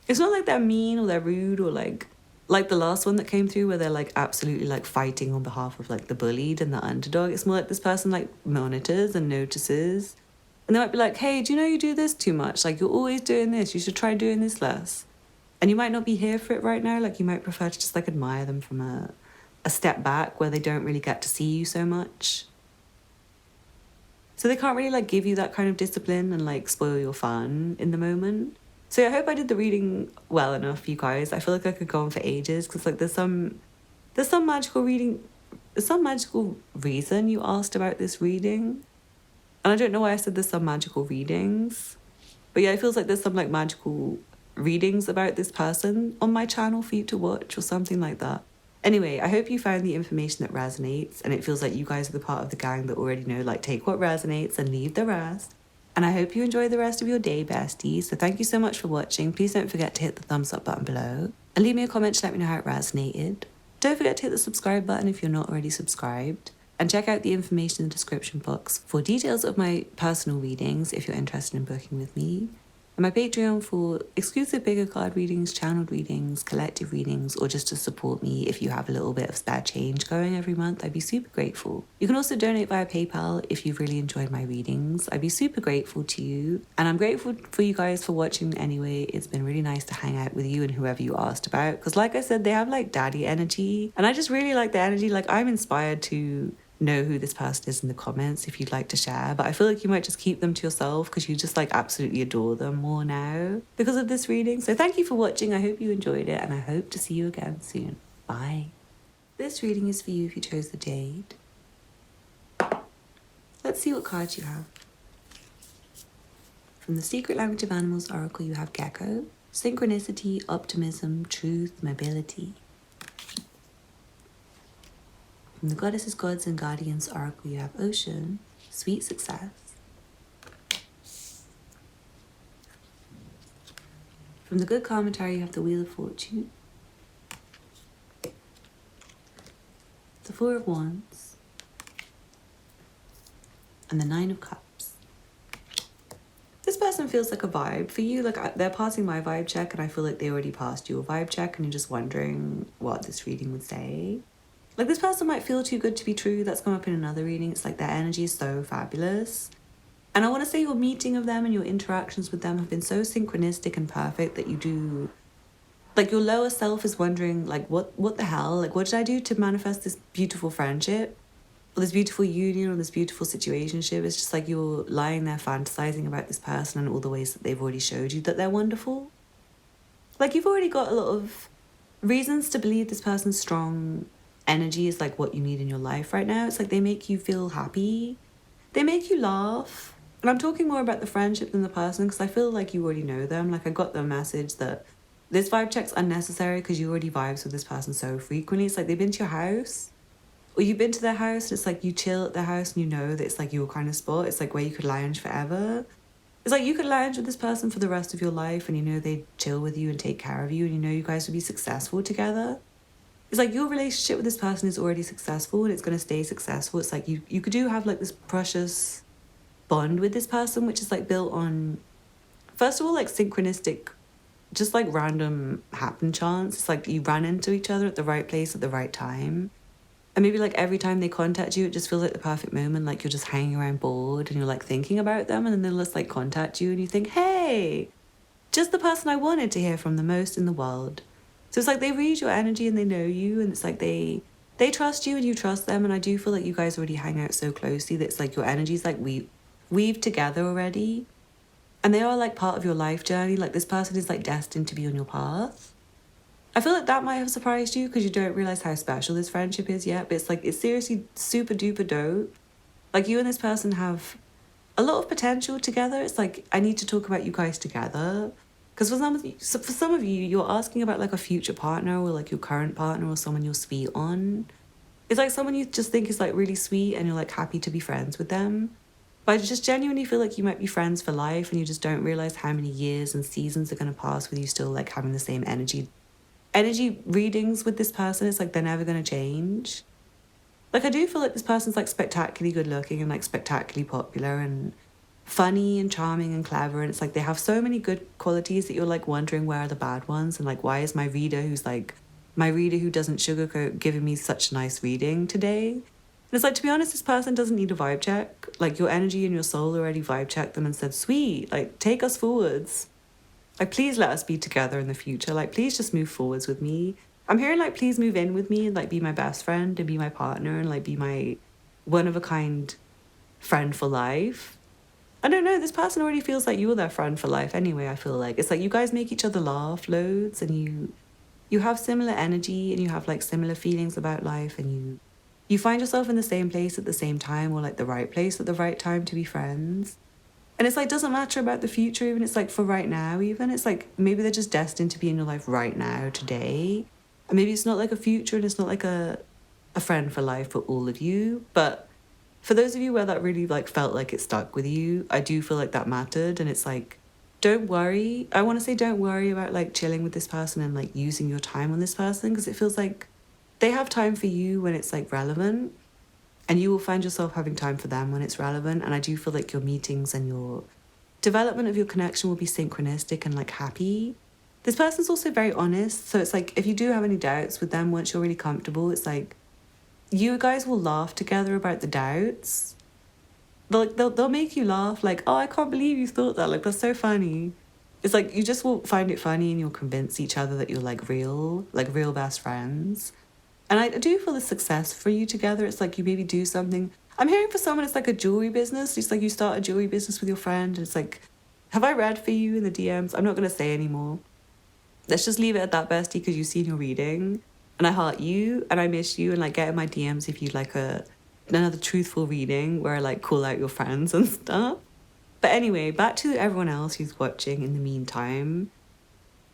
It's not like they're mean or they're rude or like the last one that came through where they're like absolutely like fighting on behalf of like the bullied and the underdog. It's more like this person like monitors and notices. And they might be like, hey, do you know you do this too much? Like, you're always doing this. You should try doing this less. And you might not be here for it right now. Like, you might prefer to just, like, admire them from a step back where they don't really get to see you so much. So they can't really, like, give you that kind of discipline and, like, spoil your fun in the moment. So yeah, I hope I did the reading well enough for you guys. I feel like I could go on for ages because, like, there's some magical reading. There's some magical reason you asked about this reading. And I don't know why I said there's some magical readings. But yeah, it feels like there's some like magical readings about this person on my channel for you to watch or something like that. Anyway, I hope you found the information that resonates, and it feels like you guys are the part of the gang that already know, like, take what resonates and leave the rest. And I hope you enjoy the rest of your day, besties. So thank you so much for watching. Please don't forget to hit the thumbs up button below and leave me a comment to let me know how it resonated. Don't forget to hit the subscribe button if you're not already subscribed. And check out the information in the description box for details of my personal readings if you're interested in booking with me. And my Patreon for exclusive bigger card readings, channeled readings, collective readings, or just to support me if you have a little bit of spare change going every month. I'd be super grateful. You can also donate via PayPal if you've really enjoyed my readings. I'd be super grateful to you. And I'm grateful for you guys for watching anyway. It's been really nice to hang out with you and whoever you asked about. Because like I said, they have like daddy energy. And I just really like the energy. Like I'm inspired to know who this person is in the comments if you'd like to share, but I feel like you might just keep them to yourself because you just like absolutely adore them more now because of this reading. So thank you for watching. I hope you enjoyed it and I hope to see you again soon. Bye. This reading is for you if you chose the Jade. let's see what cards you have. From the Secret Language of Animals Oracle, you have Gecko, Synchronicity, Optimism, Truth, Mobility. From the Goddesses, Gods, and Guardians Oracle, you have Ocean, Sweet Success. From the Good Commentary, you have the Wheel of Fortune, the Four of Wands, and the Nine of Cups. This person feels like a vibe for you. Like, they're passing my vibe check, and I feel like they already passed your vibe check, and you're just wondering what this reading would say. Like, this person might feel too good to be true. That's come up in another reading. It's like their energy is so fabulous. And I want to say your meeting of them and your interactions with them have been so synchronistic and perfect that you do... Like, your lower self is wondering, like, what the hell? Like, what did I do to manifest this beautiful friendship? Or this beautiful union or this beautiful situationship? It's just like you're lying there fantasizing about this person and all the ways that they've already showed you that they're wonderful. Like, you've already got a lot of reasons to believe this person's strong energy is, like, what you need in your life right now. It's like they make you feel happy. They make you laugh. And I'm talking more about the friendship than the person because I feel like you already know them. Like, I got the message that this vibe check's unnecessary because you already vibes with this person so frequently. It's like they've been to your house or you've been to their house and it's like you chill at their house and you know that it's like your kind of spot. It's like where you could lounge forever. It's like you could lounge with this person for the rest of your life and you know they'd chill with you and take care of you and you know you guys would be successful together. It's like your relationship with this person is already successful and it's going to stay successful. It's like you could have like this precious bond with this person, which is like built on, first of all, like synchronistic, just like random happen chance. It's like you ran into each other at the right place at the right time. And maybe like every time they contact you, it just feels like the perfect moment. Like you're just hanging around bored and you're like thinking about them and then they'll just like contact you and you think, hey, just the person I wanted to hear from the most in the world. So it's like they read your energy and they know you and it's like they trust you and you trust them. And I do feel like you guys already hang out so closely that it's like your energy's like weave together already. And they are like part of your life journey. Like this person is like destined to be on your path. I feel like that might have surprised you because you don't realize how special this friendship is yet. But it's like, it's seriously super duper dope. Like you and this person have a lot of potential together. It's like, I need to talk about you guys together. Because for some of you, you're asking about like a future partner or like your current partner or someone you're sweet on. It's like someone you just think is like really sweet and you're like happy to be friends with them. But I just genuinely feel like you might be friends for life and you just don't realize how many years and seasons are going to pass with you still like having the same energy readings with this person. It's like they're never going to change. Like I do feel like this person's like spectacularly good looking and like spectacularly popular and funny and charming and clever, and it's like they have so many good qualities that you're like wondering where are the bad ones and like why is my reader who doesn't sugarcoat giving me such nice reading today. And it's like, to be honest, this person doesn't need a vibe check. Like your energy and your soul already vibe checked them and said, sweet, like take us forwards. Like, please let us be together in the future. Like, please just move forwards with me. I'm hearing like, please move in with me and like be my best friend and be my partner and like be my one of a kind friend for life. I don't know, this person already feels like you're their friend for life anyway, I feel like. It's like you guys make each other laugh loads and you have similar energy and you have like similar feelings about life and you find yourself in the same place at the same time or like the right place at the right time to be friends. And it's like, doesn't matter about the future even, it's like for right now even. It's like maybe they're just destined to be in your life right now, today. And maybe it's not like a future and it's not like a friend for life for all of you. But for those of you where that really like felt like it stuck with you, I do feel like that mattered. And it's like, don't worry. I want to say don't worry about like chilling with this person and like using your time on this person because it feels like they have time for you when it's like relevant and you will find yourself having time for them when it's relevant. And I do feel like your meetings and your development of your connection will be synchronistic and like happy. This person's also very honest. So it's like, if you do have any doubts with them, once you're really comfortable, it's like, you guys will laugh together about the doubts. They'll make you laugh like, oh, I can't believe you thought that. Like, that's so funny. It's like, you just will find it funny and you'll convince each other that you're like real best friends. And I do feel the success for you together. It's like you maybe do something. I'm hearing for someone it's like a jewelry business. It's like you start a jewelry business with your friend. And it's like, have I read for you in the DMs? I'm not going to say anymore. Let's just leave it at that, bestie, because you've seen your reading. And I heart you and I miss you and like get in my DMs if you'd like a another truthful reading where I like call out your friends and stuff. But anyway, back to everyone else who's watching in the meantime.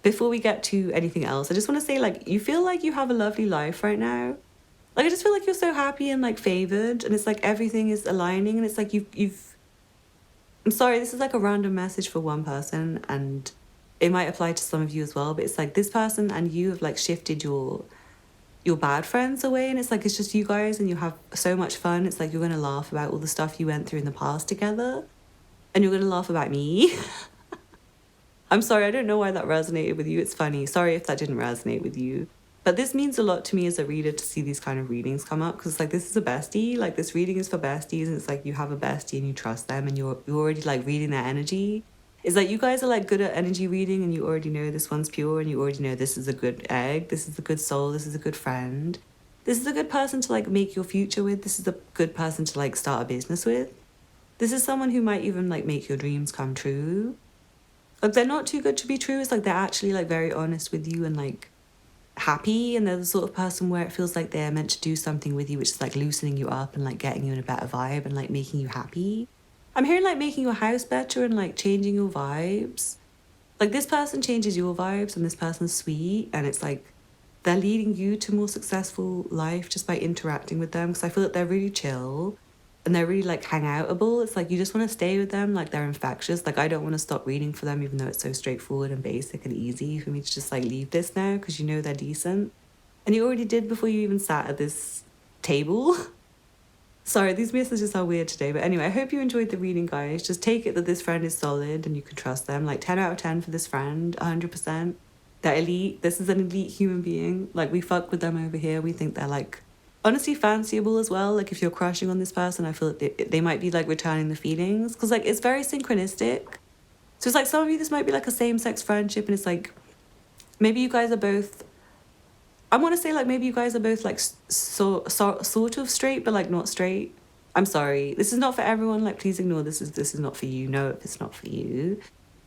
Before we get to anything else, I just want to say, like, you feel like you have a lovely life right now. Like, I just feel like you're so happy and like favored, and it's like everything is aligning, and it's like you've I'm sorry, this is like a random message for one person, and it might apply to some of you as well, but it's like this person and you have like shifted your bad friends away, and it's like it's just you guys and you have so much fun. It's like you're gonna laugh about all the stuff you went through in the past together, and you're gonna laugh about me. I'm sorry, I don't know why that resonated with you. It's funny. Sorry if that didn't resonate with you. But this means a lot to me as a reader to see these kind of readings come up, because like this is a bestie. Like this reading is for besties, and it's like you have a bestie and you trust them and you're already like reading their energy. It's like you guys are like good at energy reading, and you already know this one's pure, and you already know this is a good egg, this is a good soul, this is a good friend. This is a good person to like make your future with. This is a good person to like start a business with. This is someone who might even like make your dreams come true. Like they're not too good to be true. It's like they're actually like very honest with you and like happy, and they're the sort of person where it feels like they're meant to do something with you which is like loosening you up and like getting you in a better vibe and like making you happy. I'm hearing like making your house better and like changing your vibes. Like this person changes your vibes, and this person's sweet, and it's like they're leading you to more successful life just by interacting with them, because I feel that they're really chill and they're really like hangoutable. It's like you just want to stay with them, like they're infectious. Like I don't want to stop reading for them, even though it's so straightforward and basic and easy for me to just like leave this now, because you know they're decent. And you already did before you even sat at this table. Sorry, these messages are weird today, but anyway, I hope you enjoyed the reading, guys. Just take it that this friend is solid and you can trust them. Like 10 out of 10 for this friend, 100%. They're elite. This is an elite human being. Like we fuck with them over here. We think they're like honestly fanciable as well. Like if you're crushing on this person, I feel like they might be like returning the feelings, because like it's very synchronistic. So it's like some of you, this might be like a same-sex friendship, and it's like maybe you guys are both, I want to say like maybe you guys are both like sort of straight but like not straight. I'm sorry, this is not for everyone. Like please ignore this is not for you. No, if it's not for you.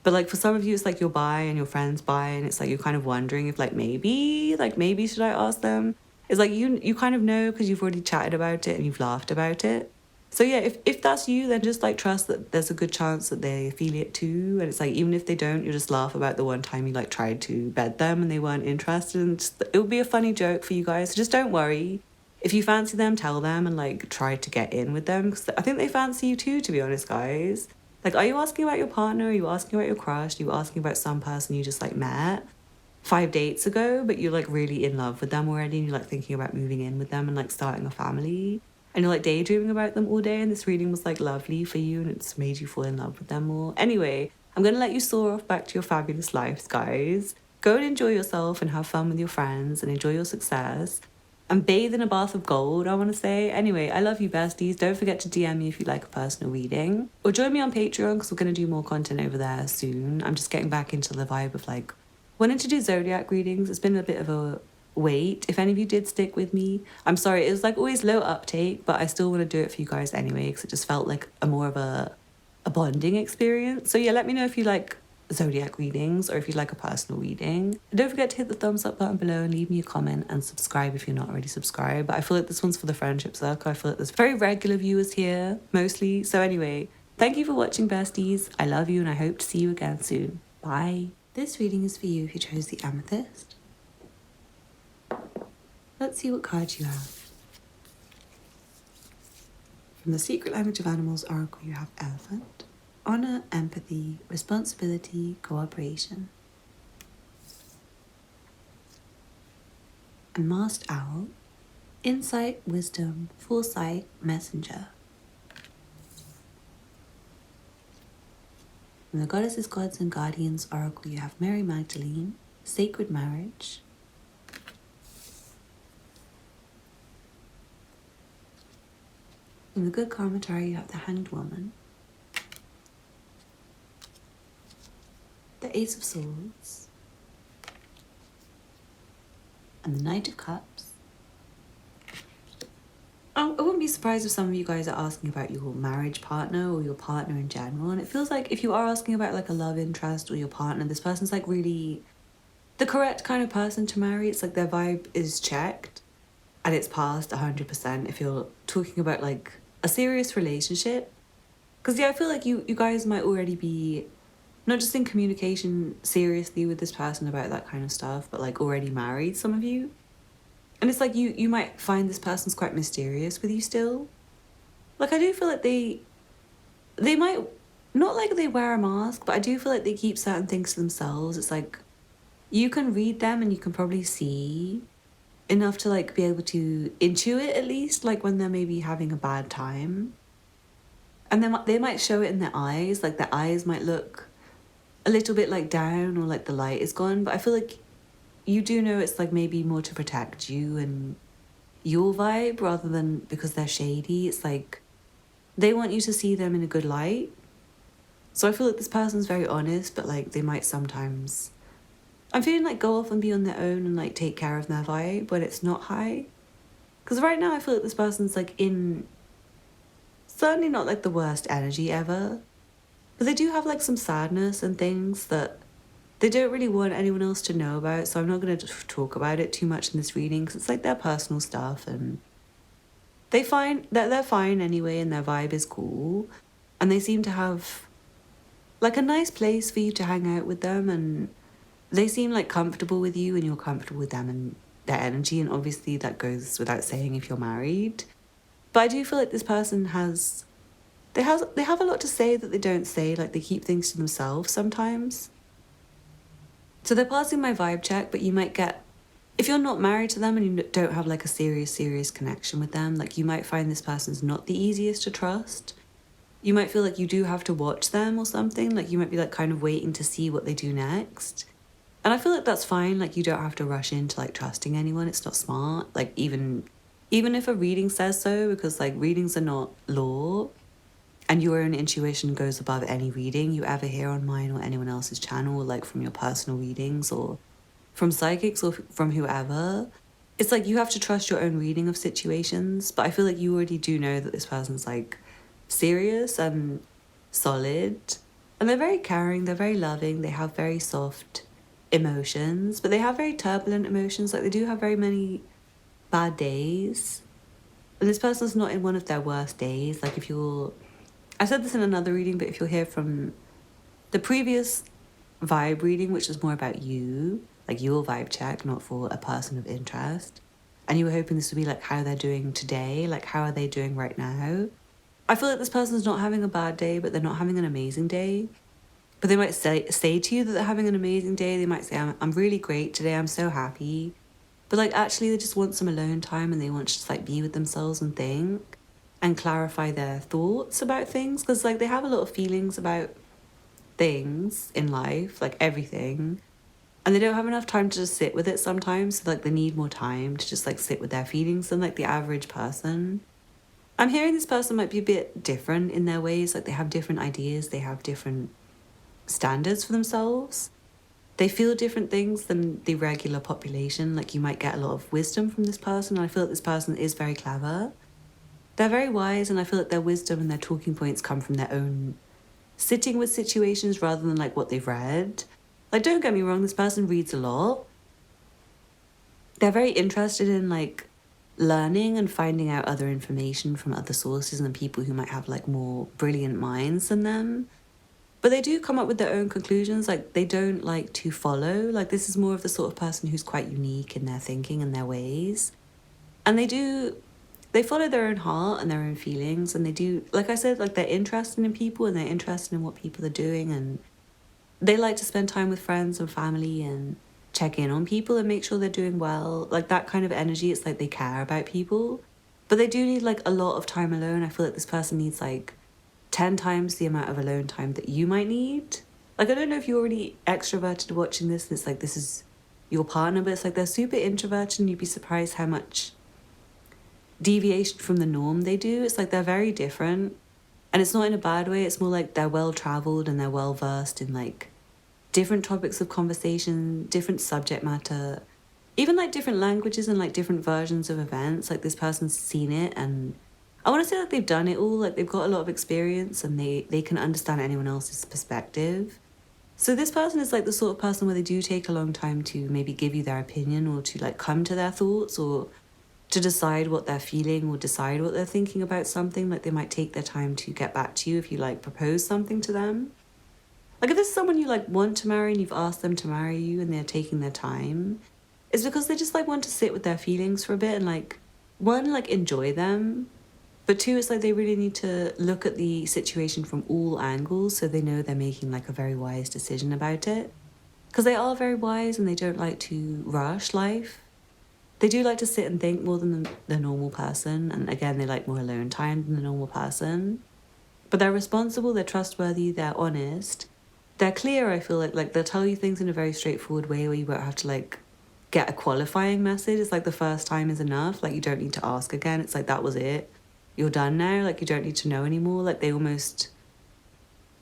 But like for some of you, it's like you're bi and your friend's bi, and it's like you're kind of wondering if like maybe should I ask them. It's like you kind of know because you've already chatted about it and you've laughed about it. So yeah, if that's you, then just like trust that there's a good chance that they feel it too. And it's like even if they don't, you just laugh about the one time you like tried to bed them and they weren't interested. And just, it would be a funny joke for you guys. So just don't worry. If you fancy them, tell them and like try to get in with them, because I think they fancy you too, to be honest, guys. Like, are you asking about your partner? Are you asking about your crush? Are you asking about some person you just like met 5 dates ago, but you're like really in love with them already, and you're like thinking about moving in with them and like starting a family, and you're like daydreaming about them all day, and this reading was like lovely for you and it's made you fall in love with them more. Anyway, I'm gonna let you soar off back to your fabulous lives, guys. Go and enjoy yourself and have fun with your friends and enjoy your success and bathe in a bath of gold, I want to say. Anyway, I love you, besties. Don't forget to DM me if you'd like a personal reading, or join me on Patreon, because we're going to do more content over there soon. I'm just getting back into the vibe of like wanting to do zodiac readings. It's been a bit of a wait. If any of you did stick with me, I'm sorry, it was like always low uptake, but I still want to do it for you guys anyway, because it just felt like a more of a bonding experience. So yeah, let me know if you like zodiac readings or if you'd like a personal reading. And don't forget to hit the thumbs up button below and leave me a comment and subscribe if you're not already subscribed. But I feel like this one's for the friendship circle. I feel like there's very regular viewers here mostly. So anyway, thank you for watching, besties. I love you and I hope to see you again soon. Bye. This reading is for you if you chose the Amethyst. Let's see what cards you have. From the Secret Language of Animals Oracle, you have Elephant, Honor, Empathy, Responsibility, Cooperation. And Masked Owl, Insight, Wisdom, Foresight, Messenger. From the Goddesses, Gods and Guardians Oracle, you have Mary Magdalene, Sacred Marriage. From the Good Karma Tarot, you have the Hanged Woman, the Ace of Swords, and the Knight of Cups. I wouldn't be surprised if some of you guys are asking about your marriage partner or your partner in general, and it feels like if you are asking about like a love interest or your partner, this person's like really the correct kind of person to marry. It's like their vibe is checked and it's past 100% if you're talking about like a serious relationship. Because yeah, I feel like you guys might already be not just in communication seriously with this person about that kind of stuff, but like already married, some of you. And it's like you might find this person's quite mysterious with you still. Like I do feel like they might, not like they wear a mask, but I do feel like they keep certain things to themselves. It's like you can read them and you can probably see enough to like be able to intuit at least, like when they're maybe having a bad time. And then they might show it in their eyes, like their eyes might look a little bit like down or like the light is gone. But I feel like you do know it's like maybe more to protect you and your vibe rather than because they're shady. It's like they want you to see them in a good light. So I feel like this person's very honest, but like they might sometimes, I'm feeling like go off and be on their own and like take care of their vibe when it's not high. Because right now I feel like this person's like in, certainly not like the worst energy ever, but they do have like some sadness and things that they don't really want anyone else to know about. So I'm not going to talk about it too much in this reading because it's like their personal stuff, and they find that they're fine anyway and their vibe is cool. And they seem to have like a nice place for you to hang out with them, and they seem like comfortable with you and you're comfortable with them and their energy. And obviously that goes without saying if you're married. But I do feel like this person has, they have a lot to say that they don't say. Like they keep things to themselves sometimes. So they're passing my vibe check, but you might get, if you're not married to them and you don't have like a serious connection with them, like you might find this person's not the easiest to trust. You might feel like you do have to watch them or something. Like you might be like kind of waiting to see what they do next. And I feel like that's fine. Like you don't have to rush into like trusting anyone. It's not smart. Like even if a reading says so, because like readings are not law and your own intuition goes above any reading you ever hear on mine or anyone else's channel, like from your personal readings or from psychics or from whoever. It's like you have to trust your own reading of situations. But I feel like you already do know that this person's like serious and solid. And they're very caring, they're very loving, they have very soft emotions, but they have very turbulent emotions. Like they do have very many bad days. And this person's not in one of their worst days. Like if you're, I said this in another reading, but if you'll hear from the previous vibe reading, which was more about you, like your vibe check, not for a person of interest, and you were hoping this would be like how they're doing today, like how are they doing right now, I feel like this person's not having a bad day, but they're not having an amazing day. But they might say to you that they're having an amazing day. They might say, I'm really great today, I'm so happy. But like actually they just want some alone time and they want to just like be with themselves and think and clarify their thoughts about things. Because like they have a lot of feelings about things in life, like everything. And they don't have enough time to just sit with it sometimes. So like they need more time to just like sit with their feelings than like the average person. I'm hearing this person might be a bit different in their ways. Like they have different ideas, they have different standards for themselves. They feel different things than the regular population. Like you might get a lot of wisdom from this person. And I feel like this person is very clever. They're very wise, and I feel like their wisdom and their talking points come from their own sitting with situations rather than like what they've read. Like don't get me wrong, this person reads a lot. They're very interested in like learning and finding out other information from other sources and people who might have like more brilliant minds than them. But they do come up with their own conclusions. Like they don't like to follow. Like this is more of the sort of person who's quite unique in their thinking and their ways. And they follow their own heart and their own feelings. And they do, like I said, like they're interested in people and they're interested in what people are doing. And they like to spend time with friends and family and check in on people and make sure they're doing well. Like that kind of energy, it's like they care about people. But they do need like a lot of time alone. I feel like this person needs like 10 times the amount of alone time that you might need. Like I don't know if you're already extroverted watching this and it's like this is your partner, but it's like they're super introverted and you'd be surprised how much deviation from the norm they do. It's like they're very different. And it's not in a bad way. It's more like they're well-traveled and they're well-versed in like different topics of conversation, different subject matter, even like different languages and like different versions of events. Like this person's seen it, and I want to say like they've done it all. Like they've got a lot of experience and they can understand anyone else's perspective. So this person is like the sort of person where they do take a long time to maybe give you their opinion or to like come to their thoughts or to decide what they're feeling or decide what they're thinking about something. Like they might take their time to get back to you if you like propose something to them. Like if this is someone you like want to marry and you've asked them to marry you and they're taking their time, it's because they just like want to sit with their feelings for a bit and like, one, like enjoy them, but two, it's like they really need to look at the situation from all angles so they know they're making like a very wise decision about it. Because they are very wise and they don't like to rush life. They do like to sit and think more than the normal person. And again, they like more alone time than the normal person. But they're responsible, they're trustworthy, they're honest. They're clear, I feel like they'll tell you things in a very straightforward way where you won't have to like get a qualifying message. It's like the first time is enough. Like you don't need to ask again. It's like that was it. You're done now. Like you don't need to know anymore. Like they almost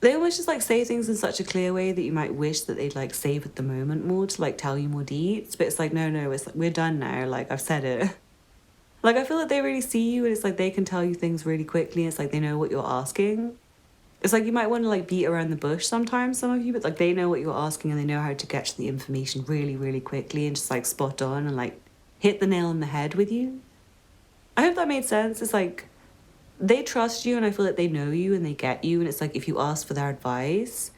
just like say things in such a clear way that you might wish that they'd like save at the moment more to like tell you more deets. But it's like, no, it's like, we're done now. Like I've said it. Like I feel like they really see you and it's like they can tell you things really quickly. It's like they know what you're asking. It's like you might want to like beat around the bush sometimes, some of you, but like they know what you're asking and they know how to get to the information really, really quickly and just like spot on and like hit the nail on the head with you. I hope that made sense. It's like they trust you and I feel like they know you and they get you. And it's like if you ask for their advice,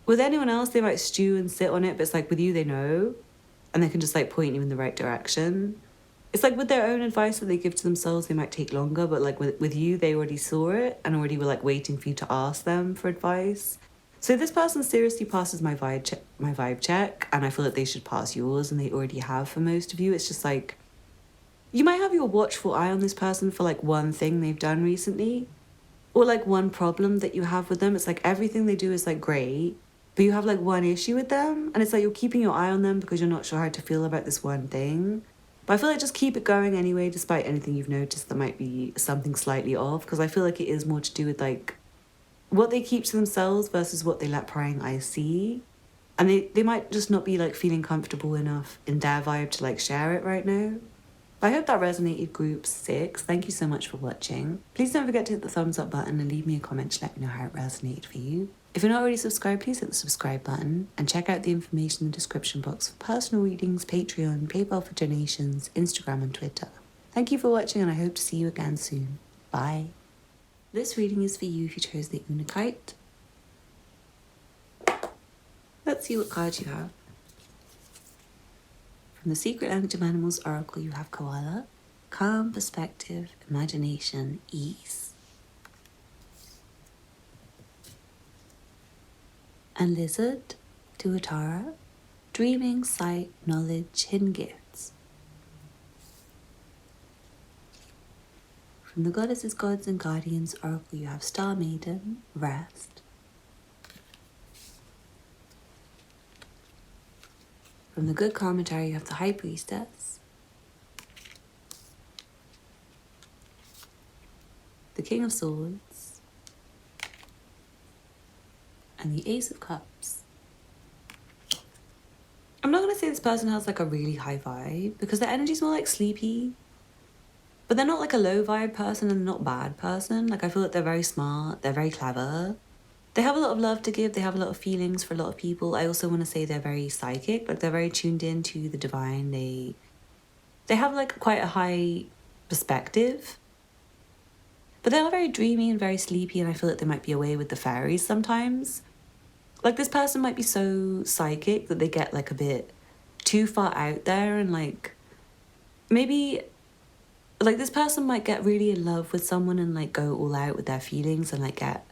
with anyone else, they might stew and sit on it. But it's like with you, they know and they can just like point you in the right direction. It's like with their own advice that they give to themselves, they might take longer. But like with you, they already saw it and already were like waiting for you to ask them for advice. So this person seriously passes my vibe check. And I feel like they should pass yours and they already have for most of you. It's just like, you might have your watchful eye on this person for like one thing they've done recently or like one problem that you have with them. It's like everything they do is like great, but you have like one issue with them and it's like you're keeping your eye on them because you're not sure how to feel about this one thing. But I feel like just keep it going anyway, despite anything you've noticed that might be something slightly off, because I feel like it is more to do with like what they keep to themselves versus what they let prying eyes see. And they might just not be like feeling comfortable enough in their vibe to like share it right now. I hope that resonated, group 6. Thank you so much for watching. Please don't forget to hit the thumbs up button and leave me a comment to let me know how it resonated for you. If you're not already subscribed, please hit the subscribe button and check out the information in the description box for personal readings, Patreon, PayPal for donations, Instagram and Twitter. Thank you for watching and I hope to see you again soon. Bye. This reading is for you if you chose the Unakite. Let's see what cards you have. From the Secret Language of Animals Oracle, you have Koala, Calm, Perspective, Imagination, Ease. And Lizard, Tuatara, Dreaming, Sight, Knowledge, Hidden Gifts. From the Goddesses, Gods and Guardians Oracle, you have Star Maiden, Rest. From the Good Commentary, you have the High Priestess, the King of Swords, and the Ace of Cups. I'm not going to say this person has like a really high vibe because their energy's more like sleepy, but they're not like a low vibe person and they're not a bad person. Like I feel like they're very smart, they're very clever. They have a lot of love to give, they have a lot of feelings for a lot of people. I also want to say they're very psychic, like they're very tuned in to the divine. They have like quite a high perspective. But they are very dreamy and very sleepy and I feel like they might be away with the fairies sometimes. Like this person might be so psychic that they get like a bit too far out there and like maybe like this person might get really in love with someone and like go all out with their feelings and like get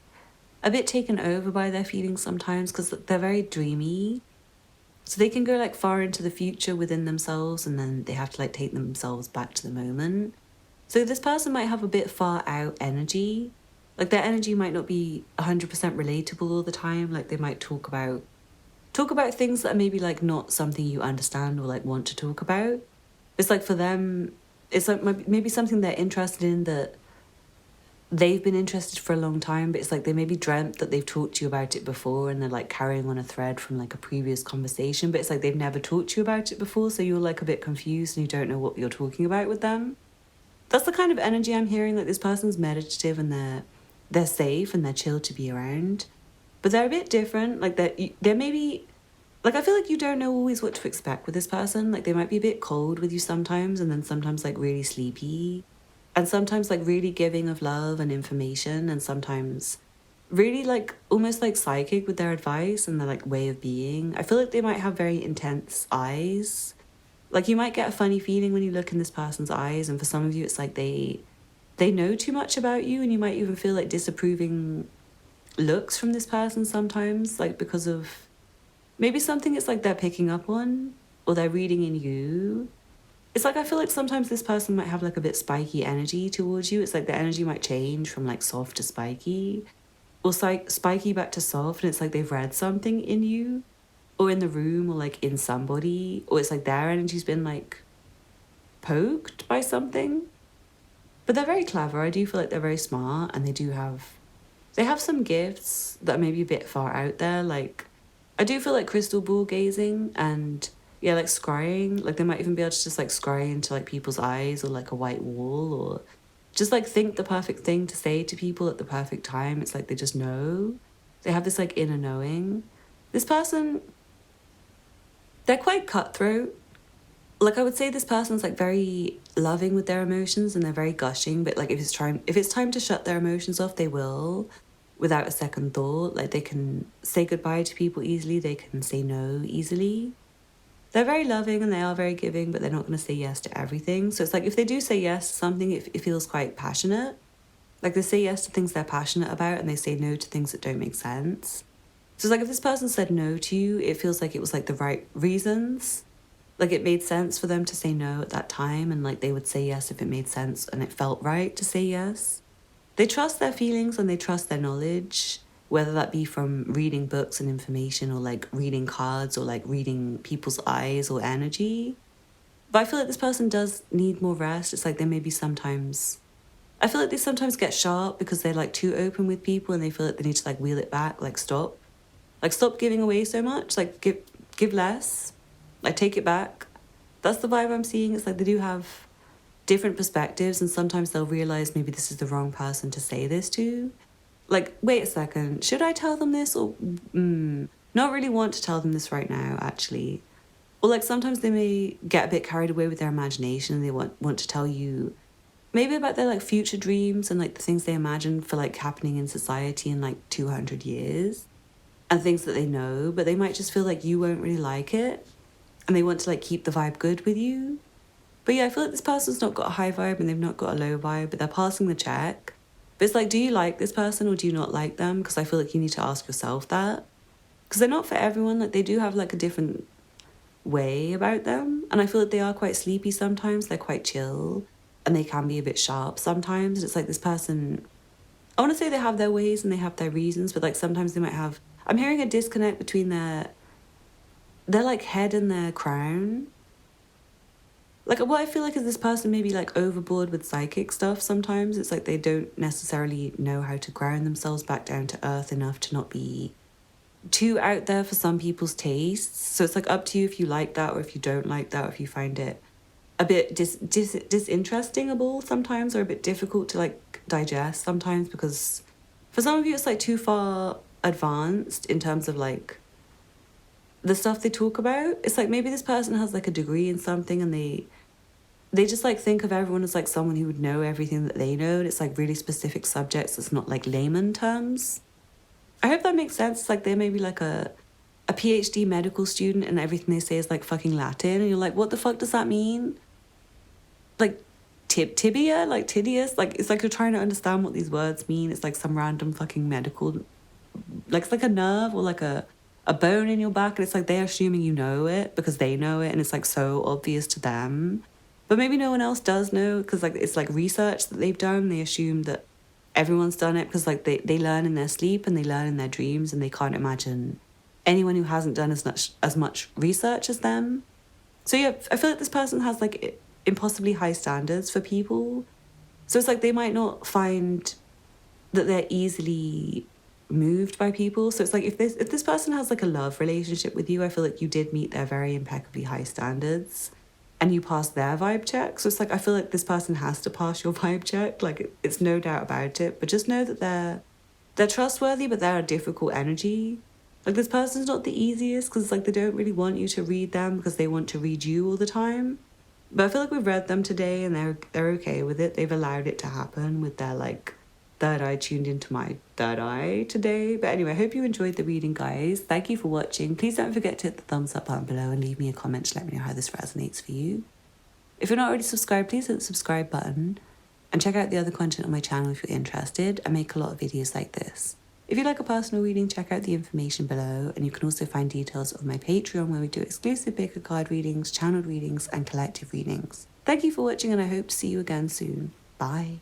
a bit taken over by their feelings sometimes because they're very dreamy. So they can go like far into the future within themselves and then they have to like take themselves back to the moment. So this person might have a bit far out energy. Like their energy might not be 100% relatable all the time. Like they might talk about things that are maybe like not something you understand or like want to talk about. It's like for them, it's like maybe something they're interested in that they've been interested for a long time, but it's like they maybe dreamt that they've talked to you about it before and they're like carrying on a thread from like a previous conversation, but it's like they've never talked to you about it before, so you're like a bit confused and you don't know what you're talking about with them. That's the kind of energy I'm hearing, like this person's meditative and they're safe and they're chill to be around, but they're a bit different. Like they're maybe Like, I feel like you don't know always what to expect with this person. Like, they might be a bit cold with you sometimes, and then sometimes, like, really sleepy. And sometimes, like, really giving of love and information, and sometimes really, like, almost like psychic with their advice and their, like, way of being. I feel like they might have very intense eyes. Like, you might get a funny feeling when you look in this person's eyes, and for some of you, it's like they know too much about you, and you might even feel like disapproving looks from this person sometimes, like, because of maybe something it's like they're picking up on or they're reading in you. It's like I feel like sometimes this person might have like a bit spiky energy towards you. It's like the energy might change from like soft to spiky, or like spiky back to soft, and it's like they've read something in you or in the room or like in somebody, or it's like their energy's been like poked by something. But they're very clever. I do feel like they're very smart, and they have some gifts that are maybe a bit far out there. Like, I do feel like crystal ball gazing and, yeah, like scrying. Like, they might even be able to just, like, scry into, like, people's eyes or, like, a white wall, or just, like, think the perfect thing to say to people at the perfect time. It's like they just know. They have this, like, inner knowing. This person, they're quite cutthroat. Like, I would say this person's, like, very loving with their emotions, and they're very gushing, but, like, if it's time to shut their emotions off, they will, without a second thought. Like, they can say goodbye to people easily, they can say no easily. They're very loving and they are very giving, but they're not going to say yes to everything. So it's like if they do say yes to something, it feels quite passionate. Like, they say yes to things they're passionate about, and they say no to things that don't make sense. So it's like if this person said no to you, it feels like it was like the right reasons. Like, it made sense for them to say no at that time, and like they would say yes if it made sense and it felt right to say yes. They trust their feelings and they trust their knowledge, whether that be from reading books and information, or like reading cards, or like reading people's eyes or energy. But I feel like this person does need more rest. It's like they maybe sometimes, I feel like they sometimes get sharp because they're like too open with people, and they feel like they need to like wheel it back, like stop. Like, stop giving away so much, like give less, like take it back. That's the vibe I'm seeing. It's like they do have different perspectives, and sometimes they'll realize maybe this is the wrong person to say this to. Like, wait a second, should I tell them this, or not really want to tell them this right now, actually. Or like sometimes they may get a bit carried away with their imagination, and they want to tell you maybe about their like future dreams and like the things they imagine for like happening in society in like 200 years, and things that they know, but they might just feel like you won't really like it, and they want to like keep the vibe good with you. But yeah, I feel like this person's not got a high vibe and they've not got a low vibe, but they're passing the check. But it's like, do you like this person or do you not like them? Because I feel like you need to ask yourself that. Because they're not for everyone. Like, they do have like a different way about them. And I feel like they are quite sleepy sometimes. They're quite chill. And they can be a bit sharp sometimes. And it's like this person, I want to say they have their ways and they have their reasons, but like sometimes they might have, I'm hearing a disconnect between their like head and their crown. Like, what I feel like is this person maybe like overboard with psychic stuff sometimes. It's like they don't necessarily know how to ground themselves back down to earth enough to not be too out there for some people's tastes. So it's like up to you if you like that or if you don't like that, or if you find it a bit disinterestingable sometimes, or a bit difficult to like digest sometimes, because for some of you it's like too far advanced in terms of like the stuff they talk about. It's like maybe this person has like a degree in something, and they just like think of everyone as like someone who would know everything that they know, and it's like really specific subjects. It's not like layman terms. I hope that makes sense. It's like they're maybe like a PhD medical student, and everything they say is like fucking Latin, and you're like, what the fuck does that mean? Like tibia, like tidius, like it's like you're trying to understand what these words mean. It's like some random fucking medical, like it's like a nerve or like a bone in your back, and it's like they're assuming you know it because they know it, and it's like so obvious to them, but maybe no one else does know, because like it's like research that they've done. They assume that everyone's done it because like they learn in their sleep and they learn in their dreams, and they can't imagine anyone who hasn't done as much research as them. So yeah, I feel like this person has like impossibly high standards for people. So it's like they might not find that they're easily moved by people. So it's like if this person has like a love relationship with you, I feel like you did meet their very impeccably high standards and you passed their vibe check. So it's like I feel like this person has to pass your vibe check. Like, it's no doubt about it. But just know that they're trustworthy, but they're a difficult energy. Like, this person's not the easiest because, like, they don't really want you to read them because they want to read you all the time. But I feel like we've read them today and they're okay with it. They've allowed it to happen with their, like, third eye tuned into my third eye today. But anyway, I hope you enjoyed the reading, guys. Thank you for watching. Please don't forget to hit the thumbs up button below and leave me a comment to let me know how this resonates for you. If you're not already subscribed, please hit the subscribe button and check out the other content on my channel if you're interested. I make a lot of videos like this. If you'd like a personal reading, check out the information below, and you can also find details of my Patreon where we do exclusive pick a card readings, channeled readings, and collective readings. Thank you for watching, and I hope to see you again soon. Bye.